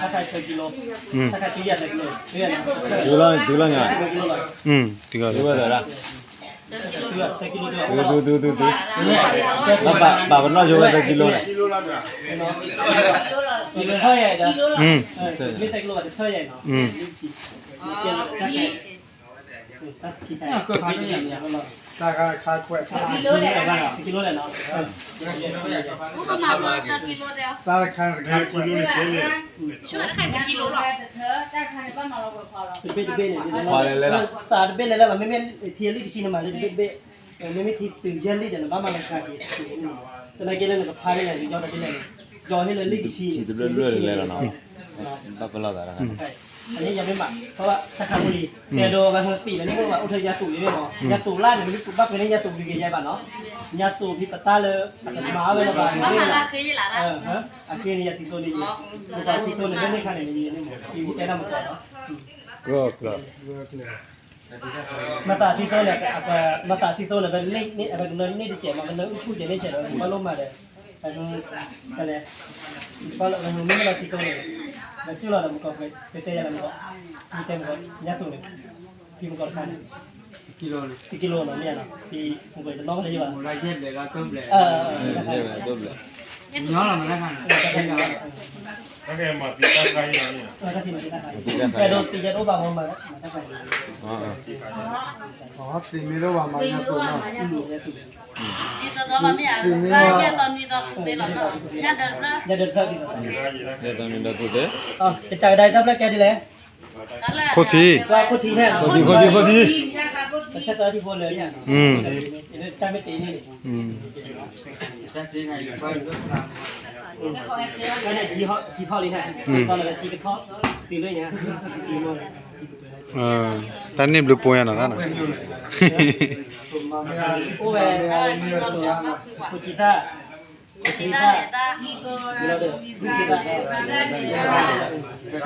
Speaker 5: ถ้าใครเคยกิโลถ้าใครชี้อยากได้กิโลเรื่อย
Speaker 7: ดูแล้วไง
Speaker 1: ดีกว่า
Speaker 7: ดูแล้ว
Speaker 5: กิโล
Speaker 7: ดูแล้วbà vẫn nói vô là kilo này
Speaker 5: กิโลเท่าไหร่เด้อไม่ใช่กิโลแต่เท่าไหร่เนาะเจนถ้าใครถ้าคิดใครก็ไม่ได้อย่างเงี้ยเราถ้าใครขวดกิโลเลยบ้างกิโลเลยเนาะ
Speaker 6: กูก็มาตัวกิโลเดียว
Speaker 1: ถ้าใครกิโลเลย
Speaker 3: ช่วยใครกิโลหรอ
Speaker 6: เธอแต่ใครบ้านมาเราก็พอเรา
Speaker 5: เป็นเบ้เนี่ยสารเบ้เลยแล้วไม่เทียรี่ชินมาเลยเบ้ ไม่มีที่ตื่นเช้าลิเดี๋ยวบ้านมาเลยครับแต่ในเกณฑ์เนี่ยพายเลยยอดได้เลยยอดให้เลยลิกชี
Speaker 7: chỉ được lừaเลยแล้วเนาะตับเราแต่ละครับ
Speaker 5: อันนี้ยังไม่หมักเพราะว่าถ้าทำบุรีแต่โดมาเฮอร์ปีแล้วนี่ก็ว่าอุทยาตุอยู่เนี่ยเนาะยาตุล่าเนี่ยมันคือปั๊บเป็นยาตุดีๆใหญ่บ้านเนาะยาตุพิปตาเลยอาจจะมาเวลาบ้านเนี่ยฮะอาคีนี่ยาติโตนี่ตัวติโตเนี่ยไม่คันเนี่ยนี่เนี่ยที่แต่ละมันเนาะ
Speaker 7: ก็
Speaker 5: มาตาติโตเนี่ยก็มาตาติโตเนี่ยเป็นนี่อะไรนี่ดิเจมาเป็นอุชูเจนี่เจแล้วมาลงมาเลยแต่อะไรพอเราไม่มาติโตเนี่ยแล้วที่เราทำก็ไปเตะอะไรมันก็มีเต็มก็ยาตุเนี่ยที่มันก็คันกิโลเนี่ยนะที่มันก็จะน้องเลยว่า
Speaker 8: một loại chết để ra cơm để
Speaker 7: ต้มเลย
Speaker 8: nó là một cái hàng
Speaker 4: ถ้าแกมาติดตั้งใครอย่างนี้
Speaker 5: ถ้าที่มันได้แต่โดนตีจะโดนบางคนมาถ้าไป
Speaker 1: อ๋อตีมีแล้วว่ามาเนี่ยตัวเนาะ
Speaker 6: đi tao đó là mẹ ra kia tao đi tao tê lắm đó nhà đợt đó
Speaker 5: อย่าเดินเข้าดีกว่า
Speaker 7: เดี๋ยวตอนนี้เราพูดเด้อ
Speaker 5: จะจ่ายได้ทับแล้วแกดีเลย
Speaker 7: โคตรที
Speaker 5: ว่าโคตรทีแน่
Speaker 7: โคตรที
Speaker 5: แต่ชักตัวที่บนเลยเนี่ยจ่ายไม่ตีนี่
Speaker 8: chắc thế này được bao nhiêu làm
Speaker 5: แล้วเนี่ยทีท่อเลยฮะตอนนั้นทีกระท่อตีเลยเนี่ยทีโม่
Speaker 7: ตอนนี้บลูปอยน่ะนะ
Speaker 5: โอ้แหวนโคจิต้า
Speaker 6: chị ta để ta
Speaker 5: เราเดินโคจิต้า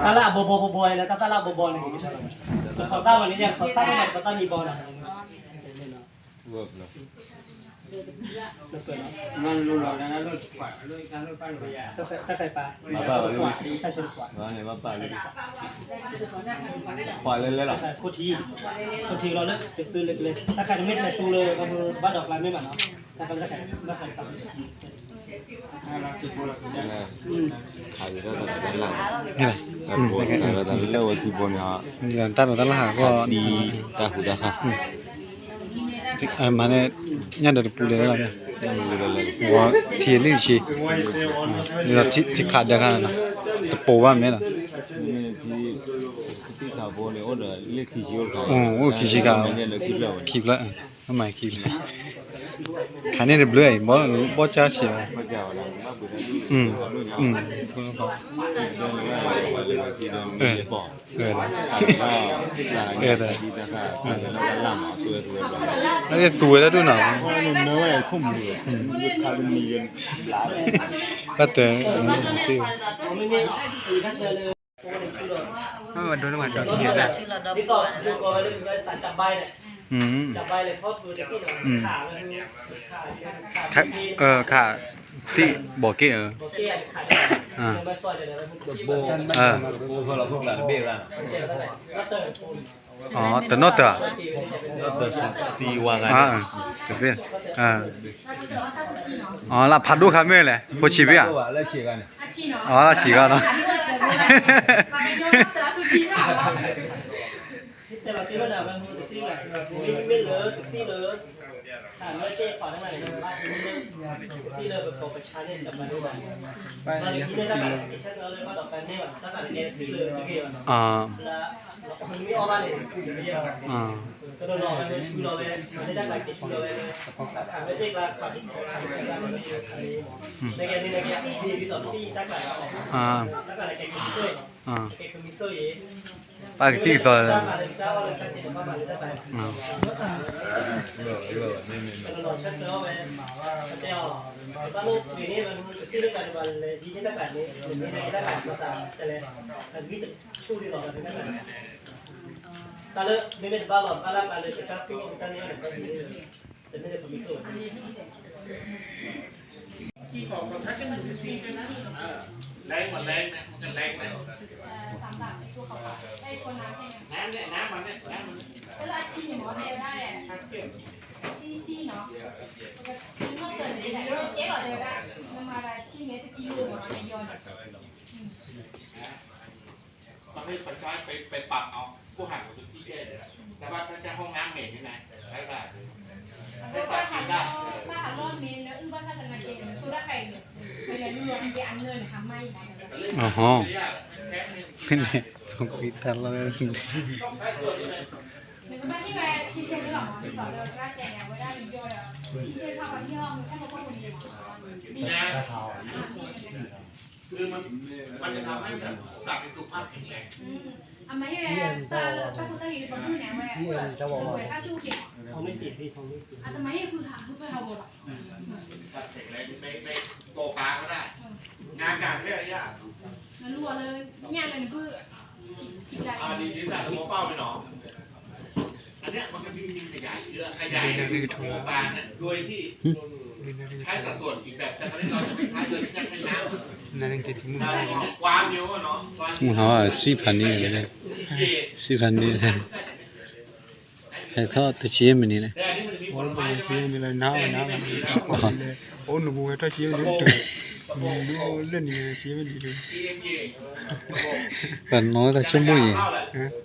Speaker 5: ตาลาโบอยแล้วตาลาโบอยเลยเขาตั้งวันนี้ยังเขาตั้งวันเขาตั้งมีบอลอ่ะ
Speaker 8: nó luôn rồi nó luôn phải luôn cái luôn phải rồi à
Speaker 5: ถ้าใครปลาถ้าเชิญขวา
Speaker 7: ว่าไงว่าป่าเลยปล่อยเลยเหรอ
Speaker 5: โคทีเราเนี่ยไปซื้อเล็กๆถ้าใครไม่ได้ตู้เลยก็คือบ้านดอกลายไม่เหมือนเนาะถ้าใครตัด
Speaker 8: hay là chỉ thôi là chỉ là
Speaker 7: ขายก็แต่ละหลังนี่แต่ละเล่าที่บนเนี่ย
Speaker 9: อย่างตั้งแต่ละหาก็
Speaker 7: ดีตาหูตาค่ะ
Speaker 9: มาเนี่ยยันเดือดปูเลยแล้วเนี่ย ว่าทีนี่ชีนี่ที่ขาดเดียวกันนะตะโปว่าไหมล่ะ
Speaker 7: ที่ข่าวบนเนี่ยโอ้เดี๋ยวเรียกขี้ชิวเขา
Speaker 9: โอ้ขี้ชิกา
Speaker 7: เนี่ยเราคิดแล้ว
Speaker 9: คีบแล้วทำไมคีบเลยขานี่เรียบเรื่อยบ่จ้าเชียว
Speaker 7: มาเจ้าแล้วมาบุญได้
Speaker 9: อืม
Speaker 7: บอก
Speaker 9: เออ
Speaker 7: ดีตาค่ะแล้วลำสวย
Speaker 9: แล้วจะสวยแล้วด้วยหน่อย
Speaker 7: เนื้ออะไรคุ้มเลยคาร์บอนมีเงินหลาย
Speaker 9: ก็แต่ที่
Speaker 5: ไม่มีถ้าเชิญเลย
Speaker 9: มาดูน้ำมันดอก
Speaker 6: nó
Speaker 9: เขียว
Speaker 6: là chỉ là đập
Speaker 5: นี่ก็
Speaker 6: của
Speaker 5: ดู
Speaker 6: nó
Speaker 5: ก่อนเลยสารจับใบเนี่ย จับใบเลยเพราะตัวจะพี่ขาเลยขา
Speaker 9: ขาที่บอกเกี้
Speaker 5: โอเคขาใบซอยเดี๋ยวเราพูด
Speaker 7: พวกเราพวกหลานเบี้ยละ
Speaker 5: ก็เติม
Speaker 9: อ๋อแต่นอตอ่ะ
Speaker 7: แล้วแต่สตีวางไง
Speaker 9: แต่เป็นอ๋อละพัดดูคาเม่เลยพอชีวิตอ่ะ
Speaker 7: แล้วเชียร์กัน
Speaker 9: อ๋อละฉีกอ่ะเนาะ
Speaker 5: แต่เราที่ว่าดาวมันที่ไหนไม่เลอะที่เลอะอ่านไม่เจ๊ขอทั้งหลายเลยที่เลอะแบบประชาเนี่ยจับมาด้วยตอนนี้ที่ได้ตั้งแต่ฉันเราเลยมาต่อกันเนี่ยตั้งแต่เกมที่เลอะที่เกมแล้วมันไม่ออกมาเลยไม่เยอะก็โดนหลอกไปชูเราไปไม่ได้ตั้งแต่ชูเราไปขันไม่เจ๊กละขันในเกมนี้ในเกมที่ต่อที่ตั้งแต่ตั้งแต่เกมมิเตอร์เกมมิเตอร์เอง
Speaker 9: ปากที่ต่อ
Speaker 5: Kalau ini di bawah, kalau kita pilih kita ni ada ni, jadi ada begitu.
Speaker 4: ที่ของคนทักกันหนึ่งที่นะแรงหมดแรงนะมันจะแรงไหม
Speaker 3: 3 ดาบตัวเขาให้คนน้ำแค่นี้
Speaker 4: น้ำมันเนี่ยน้ำมัน
Speaker 3: เวลาที่หมอเดียวได้ซีเนาะมันก็เกิดในไหนเจ๊หรอเดียวได้มันมาได้ที่เนี้ยตะกี้ลูกหมอในยอน
Speaker 4: มันไม่ไปใช้ไปปรับเอาผู้หันกับทุกที่แย่เลยแต่ว่าถ้าจะห้องน้ำเหม็นนี่นะใช้ได้
Speaker 3: ถ้าหันรอบเมนแล้วอึ้งบ้านชาตินาเกนตัวได้ใครเนี่ยไปเลยรวมที่อันเงินทำไม่ได้
Speaker 9: อ๋อนี่ต้องปิดทันแล้ว
Speaker 3: หนึ่งบ้านที่แม่ที่เซ็นหรอ ที่สอนเราได้แจกไว้ได้มียอดอ่ะที่เช่นภาพวันที่ห้องใช่เขาพูดคนเดียวดีนะ
Speaker 4: คือมันจะทำให้แบบสัตว์สุขภาพแข็งแรง
Speaker 3: อ่ะไม่ใช่ถ้าคุณจะเห็นบางที่ไหนว่าถ้าชูเขียว
Speaker 5: ทองไม่เสียที่ทองไม่เสีย
Speaker 3: อ่ะทำไมคือถามทุกคนเขาบอกอ่ะ
Speaker 4: สัตว์แข็งแรงไม่โตปลาก็ได้งานการไม่ได้ยาก
Speaker 3: มันรัวเลยย่างเลยเพื่อจิตใจ
Speaker 4: ดีที่สัตว์หัวเป้าไปหนออันนี้มันก็มีขยายเชื้อขยายโตปลาเนี่ยโดยที่ใช้สัดส่วนอีกแบบแต่ตอนนี้เราจะไม่ใช้เลยแค่ใช้น้ำ
Speaker 9: นั่นเองที่มึง
Speaker 4: วางเดียวเนาะ
Speaker 9: มึงหาสีพันนี่เลยสีพันนี่เลยให้ทอดตะเชียมันนี่เลย
Speaker 4: แต่อันนี้มันมีผลไม้
Speaker 9: เชียมันเลยน้ำโอ้หนูบูให้ทอดเชียมันเลยดูเล่นนี่เชียมันดีเลยปันน้อยแต่ชั่วโมง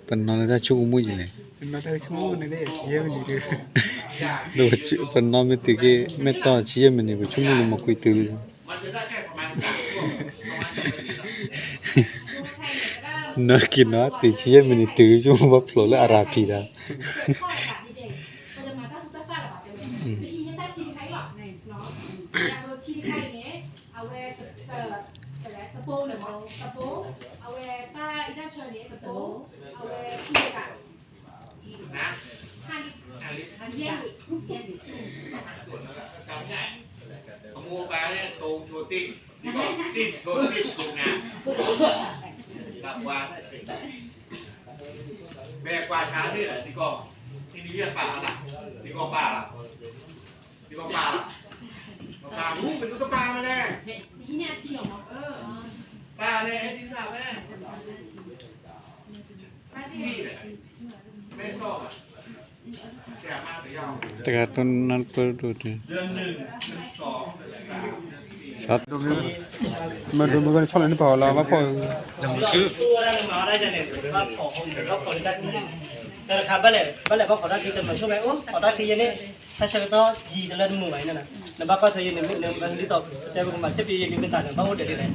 Speaker 9: ปันน้อยแต่ชั่วโมงเลยปันน้อยแต่ชั่วโมงนี่เลยเชียมันดีเลยดูปันน้อยไม่ติดกี่ไม่ต่อเชียมันนี่ก็ชั่วโมงนึงมาคุยตื่น
Speaker 4: มันจะได้แค่ประมาณ3 ชั่วโมงประมาณ
Speaker 9: น่ากินนะติเชียมันนี่ตื่นชั่วโมงแบบโผล่แล้วอาราพีดา
Speaker 3: จะมาถ้าคุณจะฟาดหรอวิธีนี้ถ้าชี้ใครหรอกเนาะอย่างเราชี้ใครเนี้ยเอาไว้ตะโพหรือตะโพเอาไว้ถ้าอีจ้าเชิญเนี้ยตะโพเอาไว้ชี้กัน
Speaker 4: นะ
Speaker 3: ฮันเยี่ยม
Speaker 4: ส่วนแล้วก็จำได้ขโมยปลาเนี่ยตรงโชตินี่ก็ติดโชติตรงงานตักวางได้สิแบกวาช้าที่ไหนนี่ก็ที่นี่เรียกปลาละนี่ก็ปลาละนี่ก็ปลาละปลาหูเป็นตุ๊กปลามาแน่
Speaker 3: ที่เนี่ยชี้หรอ
Speaker 4: ปลาเนี่ยไอ้ที่สาวแม่ที่เนี่ยไม่ชอบอ่ะแก่มากแต่ยาว
Speaker 9: แต่ก็ต้นนั้นเปิดดูดิ
Speaker 4: เดือน1 เดือน2
Speaker 9: สัตว์มันดูมันก็ชอบเล่นเปล่าเรามาพอ
Speaker 5: ตัวนั้นมาได้จะเนี่ยว่าขอคนเขาขอได้ที่นี่แต่ราคาบ้านแหละเขาขอได้ที่แต่มาช่วงไหนโอ้ขอได้ที่ยันเนี่ยถ้าใช้ก็ยีแต่ละมือไหวนั่นน่ะแล้วบ้านก็เธอยันเนี่ยเนี่ยมันที่ต่อแต่บางมาเสียปียันเป็นต่างกันบ้านโอ้เดี๋ยวเลย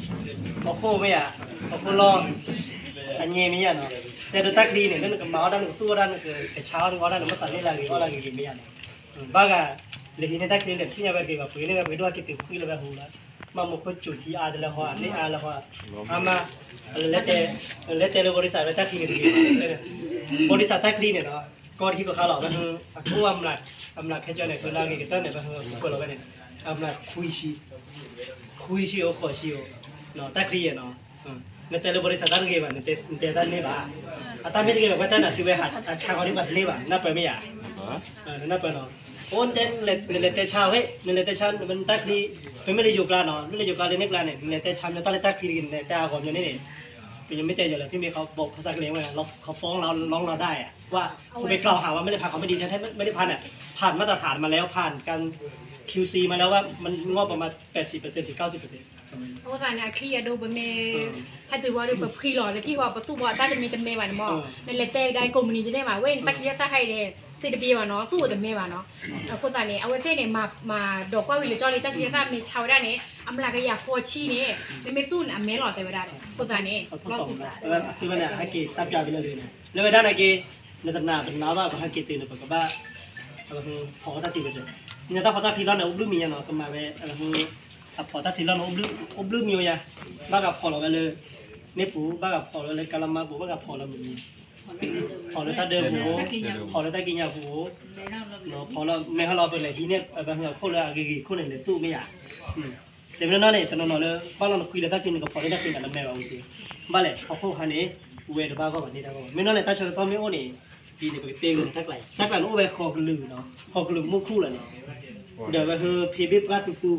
Speaker 5: โอ้โหไม่อ่ะโอ้โหรออันนี้ไม่อ่ะเนาะแต่ดูตักดีเนี่ยนั่นก็มาด้านตัวด้านคือเช้านี่ก็ด้านมันตัดนี่ละกี่ก็ละกี่ไม่อ่ะบ้านก็เลยที่นี่ตักดีเนี่ยที่เนี่ยไปกี่แบบปุ๋ยเนี่ยไปดูว่ากี่ปุ๋ยเลยแบบหัวมาหมกคนจุดที่อาจจะละหัวนี่อาละหัวอามาเลเตเลยบริษัทไปตักดีเนี่ยบริษัทตักดีเนี่ยเนาะก่อนที่เขาหลอกก็คือผู้อำนาจแค่เจ้าเนี่ยคือลาเกี่ยวกับเนี่ยก็คือคนเราเนี่ยอำนาจคุยชีโอขอชีโอเนาะตักดีเนาะเนี่ยแต่ละบริษัทตั้งเกี่ยวกับเนี่ยตั้งเนี่ยบ้าตั้งไม่ได้เกี่ยวกับตั้งน่ะคือไปหาชาวเขาที่บ้านเนี่ยบ้าน่าไปไม่อยากน่าไปเนาะโอนเต้นเลยแต่เช้าเฮ้ยเลยแต่เช้ามันตักดีไม่ได้อยู่กลางเนาะไม่ได้อยู่กลางเนี่ยกลางเนี่ยเลยแต่เช้าเนี่ยตอนเลยตักดีเนี่ยแต่ก่อนอยู่นี่เนี่ยเป็นยังไม่เตะอยู่เลยที่มีเขาบอกภาษาเกาหลีว่าเขาฟ้องเราร้องเราได้อะว่าคุณไปกล่าวหาว่าไม่ได้ผ่านเขาไม่ดีแท้ๆไม่ได้ผ่านอ่ะผ่านมาตรฐานมาแล้วผ่านการ QC มาแล้วว่ามันงอกประมาณ 80% ถึง 90%
Speaker 3: เพราะว่าเนี่ยขี้ดูแบบเมย์ถ้าถือว่าดูแบบขี้หล่อเลยที่ว่าประตูว่าถ้าจะมีจะเมย์วันมอในเลเต้ได้กลุ่มนี้จะได้มาเว้นตักเยอะซะให้เลยCDB ว่ะเนาะสู้แต่เมย์ว่ะเนาะคนตาเนี่ยเอาไว้เต้เนี่ยมาดอกว่าวิลจอเลยตักเยอะซะมีชาวได้เนี่ยอำลากระยาโคชีเนี่ยไม่สู้อ่ะเมย์หล่อแต่เวลาเนี่ยคนตาเนี่ย
Speaker 5: รอบที่3คือมันเนี่ยให้เกซับยาไปเลยนะแล้วเวลาไหนเกในตำนานเป็นน้าว่าให้เกตื่นแบบว่าพอตัดทีไปเลยเนี่ยถ้าพอตัดทีแล้วเนี่ยอุ้มลูกมีเนาะก็มาไปถ้าพอตัดทีแล้วอุ้มลูกมีอ่ะบ้ากับพอเราไปเลยเนี่ยปู่บ้ากับพอเราเลยกะละมาปู่บ้ากับพอเรามีพอเราถ้าเดิมปู่พอเราถ้ากินยาปู่เนาะพอเราไม่ให้เราไปเลยทีเนี่ยบางอย่างคนละกี่คนเนี่ยสู้ไม่อยากแต่เมื่อนั้นเนี่ยตอนนั้นเลยบ้านเราคุยแล้วถ้ากินก็พอได้กินกันแล้วไม่เอาจริงบ้านเลยเขาพูดฮันนี่เวทบ้าก็แบบนี้ได้ก็เมื่อนั้นเนี่ยถ้าเชิญตอนไม่โอ้เนี่ยปีนี้ก็เต็งทักไหลโอ้ไปคอกลือเนาะคอกลือมุกคู่เลยเนาะเดี๋ยวก็คือพีบิบว่าตู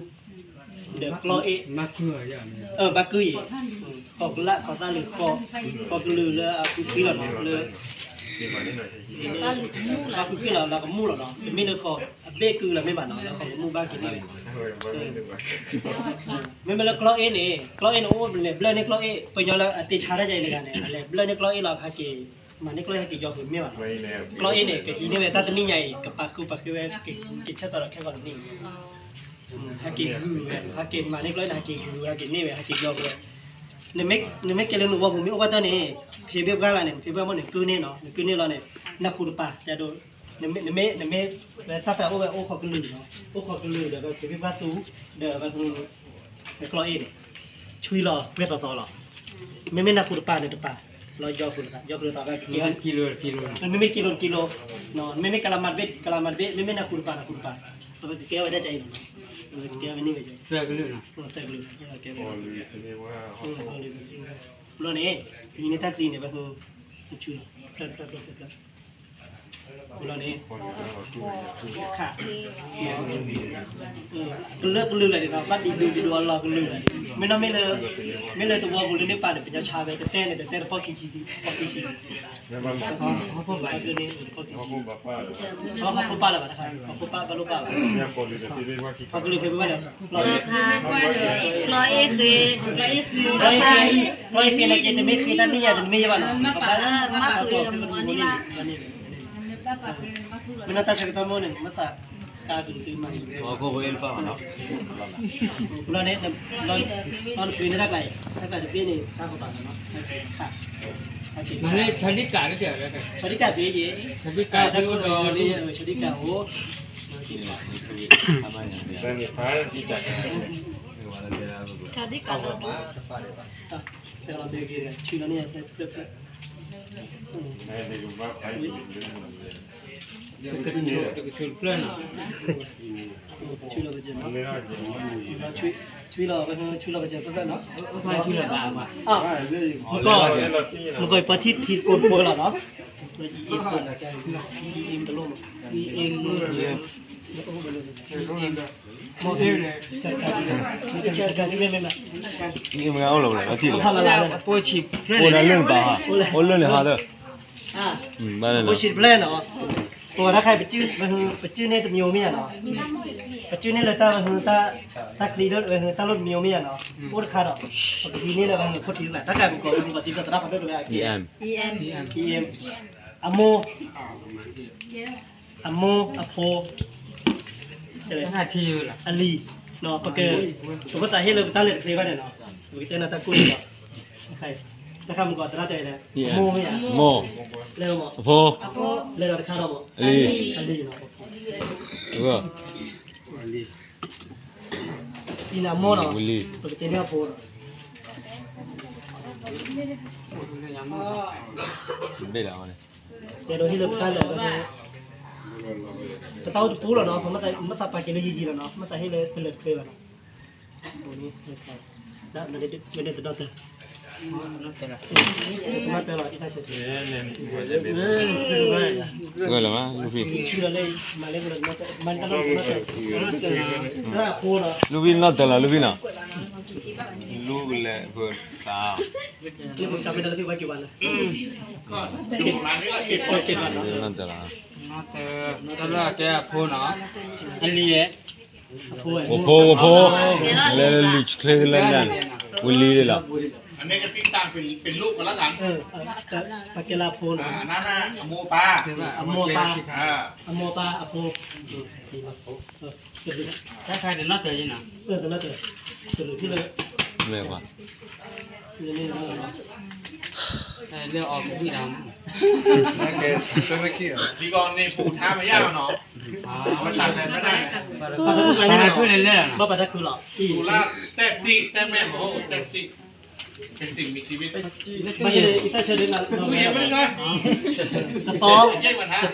Speaker 5: เดี๋ยวกลอเอมาเคืออย่างบากุยขอกละขอตาหรือขอกลือแล้วคุยแล้วเนาะเลยบากุยแล้วก็มู่แล้วเนาะไม่เลยขอเบกุยแล้วไม่บาดเนาะแล้วขอมู่บากินเลยไม่เป็นแล้วกลอเอเนี่ยโอ้เลยเบลเนี่ยกลอเอไปย้อนแล้วติชาได้ใจเลยกันเนี่ยอะไรเบลเนี่ยกลอเอเราฮักเกมันนี่กลอเอฮักเกยอมไม่บาดกลอเอเนี่ยก็ทีนี้เวลาตัดนี่ใหญ่กับปากคือเวกิจชัดตลอดแค่ก่อนนี่ฮักเกมานี่กลอเอฮักเกนี่เวฮักเกยอมเลยเนี่ยเกลือหนูว่าผมมีโอกาสเนี่ยเพย์เบบกันแล้วเนี่ยเพย์เบบมันเนี่ยคือเนี่ยเนาะคือเนี่ยเราเนี่ยนักขุดป่าจะดู neme ta fa o kho klu no o kho klu de ke ba tu de ba tu klo e ni chui lo pe to to lo meme na pur pa de pa lo jo kru ta ba
Speaker 8: kilo
Speaker 5: meme kilo no meme kalamat be meme na pur pa to ke wa da chai no ke wa ni be chai
Speaker 8: kilo na
Speaker 5: ta klu ke lo ne ni ta clean ne ba chui lo lo neค่ะเลิกลืมเลยนะบัดดีดูรอกันลืมเลยไม่เลยตัวกูเลยเนี่ยป่าเนี่ยเป็นชาไปแต่พอกินชีเขาพูดไปคือนี่เขาพูดป้าแล้วนะครับเขาพูดป้าลูกป้าเขาก็เลยไปว่าเนี่ย
Speaker 6: ร้อยเอฟ
Speaker 5: นะเจนไม่เคยตั้งนี่ยังไม่ยังวันมาป่า
Speaker 6: มาคุยวันนี้มา
Speaker 5: ไม่น่าจะใช่ตัวมันเนี่ยมาตาตาดูดีมาก
Speaker 7: โอ้โหเอลฟ้าเนาะ
Speaker 5: เราเนี่ยตอนปีนี้ได้จะปีนี้สร้างเขาต่างกันเนาะค่ะ
Speaker 8: มันเลยชนิดกาเนี่ยอะไรกัน
Speaker 5: ชนิดกาปีนี้ชนิดกาถ้าคนเราเนี่ยชนิดกาโอ้
Speaker 7: เป็นฟ้าที่จัด
Speaker 6: ชนิดกาเราดู
Speaker 5: แต่เราเด็กเนี่ยชื่อเราเนี่ยเล็ก
Speaker 8: ชุดเปลือยนะ
Speaker 5: ช่วยเราไปเจอเนาะช่วยเราไปช่วยเราไปเจอเพื่อนเนาะ
Speaker 8: ช่วยเราบ้างป่ะ
Speaker 5: มันก็ประทิที่โกนโบราณเนาะอีมตลอด
Speaker 8: อีม
Speaker 5: โมเดลเลยจัดการที่ไม่มา
Speaker 7: นี่มึงเอาลงเลยที่เลย
Speaker 5: โปรชิป
Speaker 7: โอ้นั่นเรื่องป่ะโอ้เรื่องเลยฮะเด้อบ้านเลย
Speaker 5: โปรชิปเล่นเนาะตัวถ้าใครไปจื้อเนี่ยจะมีโอเมียเนาะไปจื้อเนี่ยเลยตาคลีดเลยตารถมีโอเมียเนาะโอ้ขาดอ่ะทีนี้เลยคนที่ไหนถ้าใครเป็นคนปฏิบัติรับมาด้วยEM อโมอโพ
Speaker 8: 5 ทีล่ะ
Speaker 5: อลีเนาะปะเกอสมมุติให้เราตาเล็ดเคลว่าเนี่ยเนาะวิเตนะตะกุยเนาะใครถ้าคำก่อนตราใจเลยโมเนี่ย
Speaker 7: โม
Speaker 5: เร็วมั้ง
Speaker 7: โพ
Speaker 5: เร็วข้าวมั้งอลีเนาะ
Speaker 7: ก็
Speaker 5: อีน่าโมเนาะปะเกเนี่ยโพเนาะ
Speaker 7: เบ็ดแล้วเนี่ย
Speaker 5: แต่โดยที่เราตาเลยก็แต่ตัวปูแล้วเนาะมันปากกินเลยจีแล้วเนาะมันให้เลยเคลเนาะโอ้นี่นะครับแล้วมันได้ตัวเตอร์มาเตอร์อีกท่าเฉย
Speaker 7: ก็แล้วมั้งลูฟี่
Speaker 5: ชื่ออะไรมาเล่นกันมันก็ต้องมาเตอร์ถ้าปูเนาะ
Speaker 7: ลูฟี่น่าเตอร์ละลูฟี่น่ะลูกเลยเพื่อนตา
Speaker 5: นี่ผมจำไม่ได้แล้วพี่ว่ากี่วันนะ7 วันเนาะ
Speaker 7: น่าเตอร์ละ
Speaker 8: แล้วแกโพเนาะอันนี้
Speaker 7: โพเลยลิชเคลเลยนั่นวุลีเลยล่ะ
Speaker 4: อันนี้ก็ติ้งตามเป็นลูกกันแล้วกัน
Speaker 5: ปากเกลาโพน
Speaker 4: นั่นน่ะอโมปา
Speaker 5: อโมปาอโพ
Speaker 8: ถ้าใครเดินน่าเตยยังนะ
Speaker 5: เดินน่าเตยที่เลย
Speaker 7: ไม่ว่า
Speaker 5: นี่
Speaker 8: เรื่องออกพี่ดำ
Speaker 4: พี่กอนนี่ปูท้าไม่ยากเนาะมาตัดแต่ไม่ได้
Speaker 8: เพื่อนเล่น
Speaker 5: มาปัดคือหรอ
Speaker 4: ดูลาแต่สิแต่แม่โมแต่สิเป็นสิ่งมีชีวิต
Speaker 5: ไม่ได้อีกแต่เชิญนะ
Speaker 4: ตัวเองไม่ได้
Speaker 5: จะ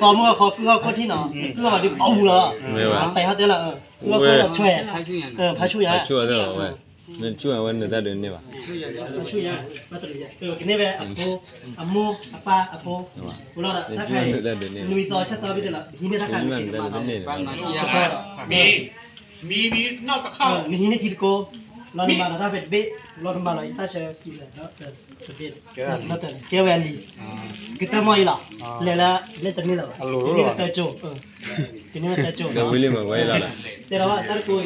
Speaker 5: ซ้อมว่าเขาคนที่หนอเพื่อมาดิเอาเหรอแต่เขาเดี๋ยวละเพื่อเขาช่วยพาช่วย
Speaker 7: ช่วยได้หรอเว้ยนั่นช่วยวันเดียวได้เดือนนี้ป่ะ
Speaker 5: ช่วยมาตลอดกินนี่แบบอโมอปาอโพกูรอดถ้าใครนุยซอชัตตาบิดละทีนี้ถ้าใคร
Speaker 4: มีนอกตะเข้า
Speaker 5: มีทีนี้ทีโกลอนมาถ้าเป็นเบลอนมาเลยถ้าเชื่อกินเลยเนาะจะเป็นนั่นแต่เกวลีกิตามอยล่ะเลล่าเลตันนี่ล่ะนี่ก็โจทีนี้ก็โจ
Speaker 7: เดี๋ยววิลลี่มาไว้แล้ว
Speaker 5: แต่เราตาคุย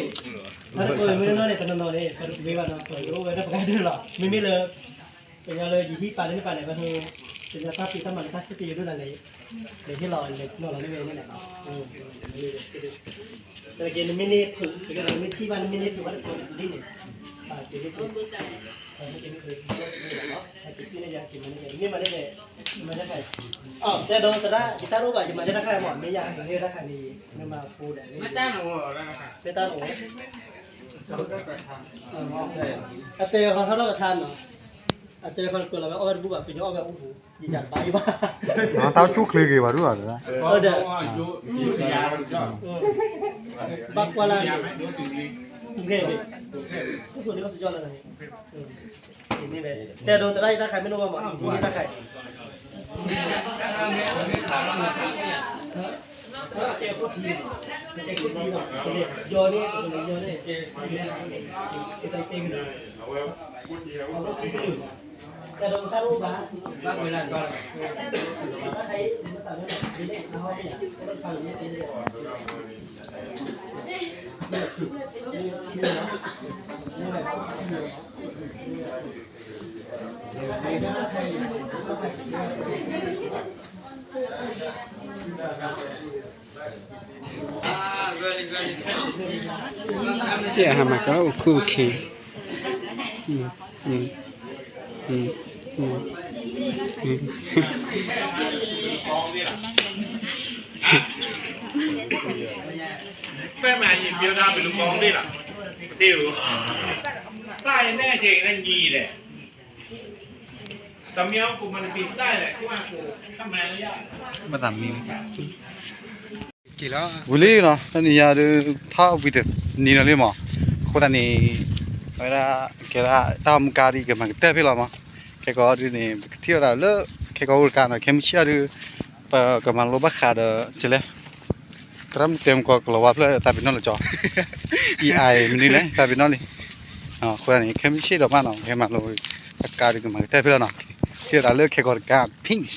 Speaker 5: ไม่รู้เนี่ยกันนอนเนี่ยไม่ว่านะโอ้ยได้ประกาศด้วยหรอไม่เลยเป็นอะไรยี่ที่ป่านี่ป่าไหนมาที่เป็นตาปีตามันตาสติอยู่ด้วยอะไรเดี๋ยวที่เราเนี่ยเราไม่เว้นนี่แหละแต่เกณฑ์ไม่เนี่ยถูกแต่เราไม่ที่บ้านไม่เนี่ยถูกว่าถูกนี่เนี่ยป่าเกณฑ์ ไม่เคยเนาะกินนี่ยังกินมันนี่มาได้เลยมาได้ใครอ๋อแต่โดนสระกีตาร์รูปแบบมาได้ใครหมอนไม่ยากอย่างนี้ได้ใครนี่ไม่มาพูดอะไรไม่ตั้งหนูแล้วนะครับไม่ตั้งหนูอาเต้เขาเล่ากับทานเนาะอาเต้เขาตัวเราแบบเอาแบบบุบแบบเป็นเอาแบบโอ้โหยิ่งใหญ่ไปบ้า
Speaker 9: ตาชุกเลยกี่บาทรู้อ่ะ
Speaker 5: เดี๋ยว
Speaker 4: อยู่ยาวจอด
Speaker 5: บักกว่าละ
Speaker 4: ยาวไหมอยู่สิ่งนี้
Speaker 5: กรุงเทพทุกส่วนนี้ก็สุดยอดเลยนี่เลยแต่โดนแต่ได้ถ้าใครไม่รู้ว่าหมอนที่นี่ถ้าใครเจ้าผู้ทีมเจ้าผู้ทีมโยนี่โยนี่ใส่เต็งเลยแต่โดนซารูบ้าบ้าเวลาก่อนถ้าใครมาสั่งเนี่ยไม่ได้เอาไม่อยากได้ฟังอย่างนี้เลย
Speaker 9: เจ้าหามาก็คู่เคีย
Speaker 4: แม่มายิงเดียวดาวเป็นลูกกองได้หรอติวใต้แน่เจงนั่นยีเลยตำเมียวกูมันปีนได้แหละกูว่ากูทำไมระยะ
Speaker 9: มาตามมีกี่แล้ว
Speaker 1: ဝီလေးနော်တနေရာထားပြီးတဲ့နေရလေးမှာခုတနေဟဲ့လားကေရာတမ်ကာရီကမတက်ပြလာမှာကေကောဒီနေတီရတာလေကေကောကနော်ခေမချာဒီပကမလိုဘခါဒချလေကရမ်เต็มก็กลัวว่าเพื่อตาบินนอลจ่อ EI มันนี่แหละตาบินนอลนี่ခုတနေခေမချီတော့မနော်ခေမလိုကာရီကမတက်ပြလာနော်တီရတာလေကေကောက Pinks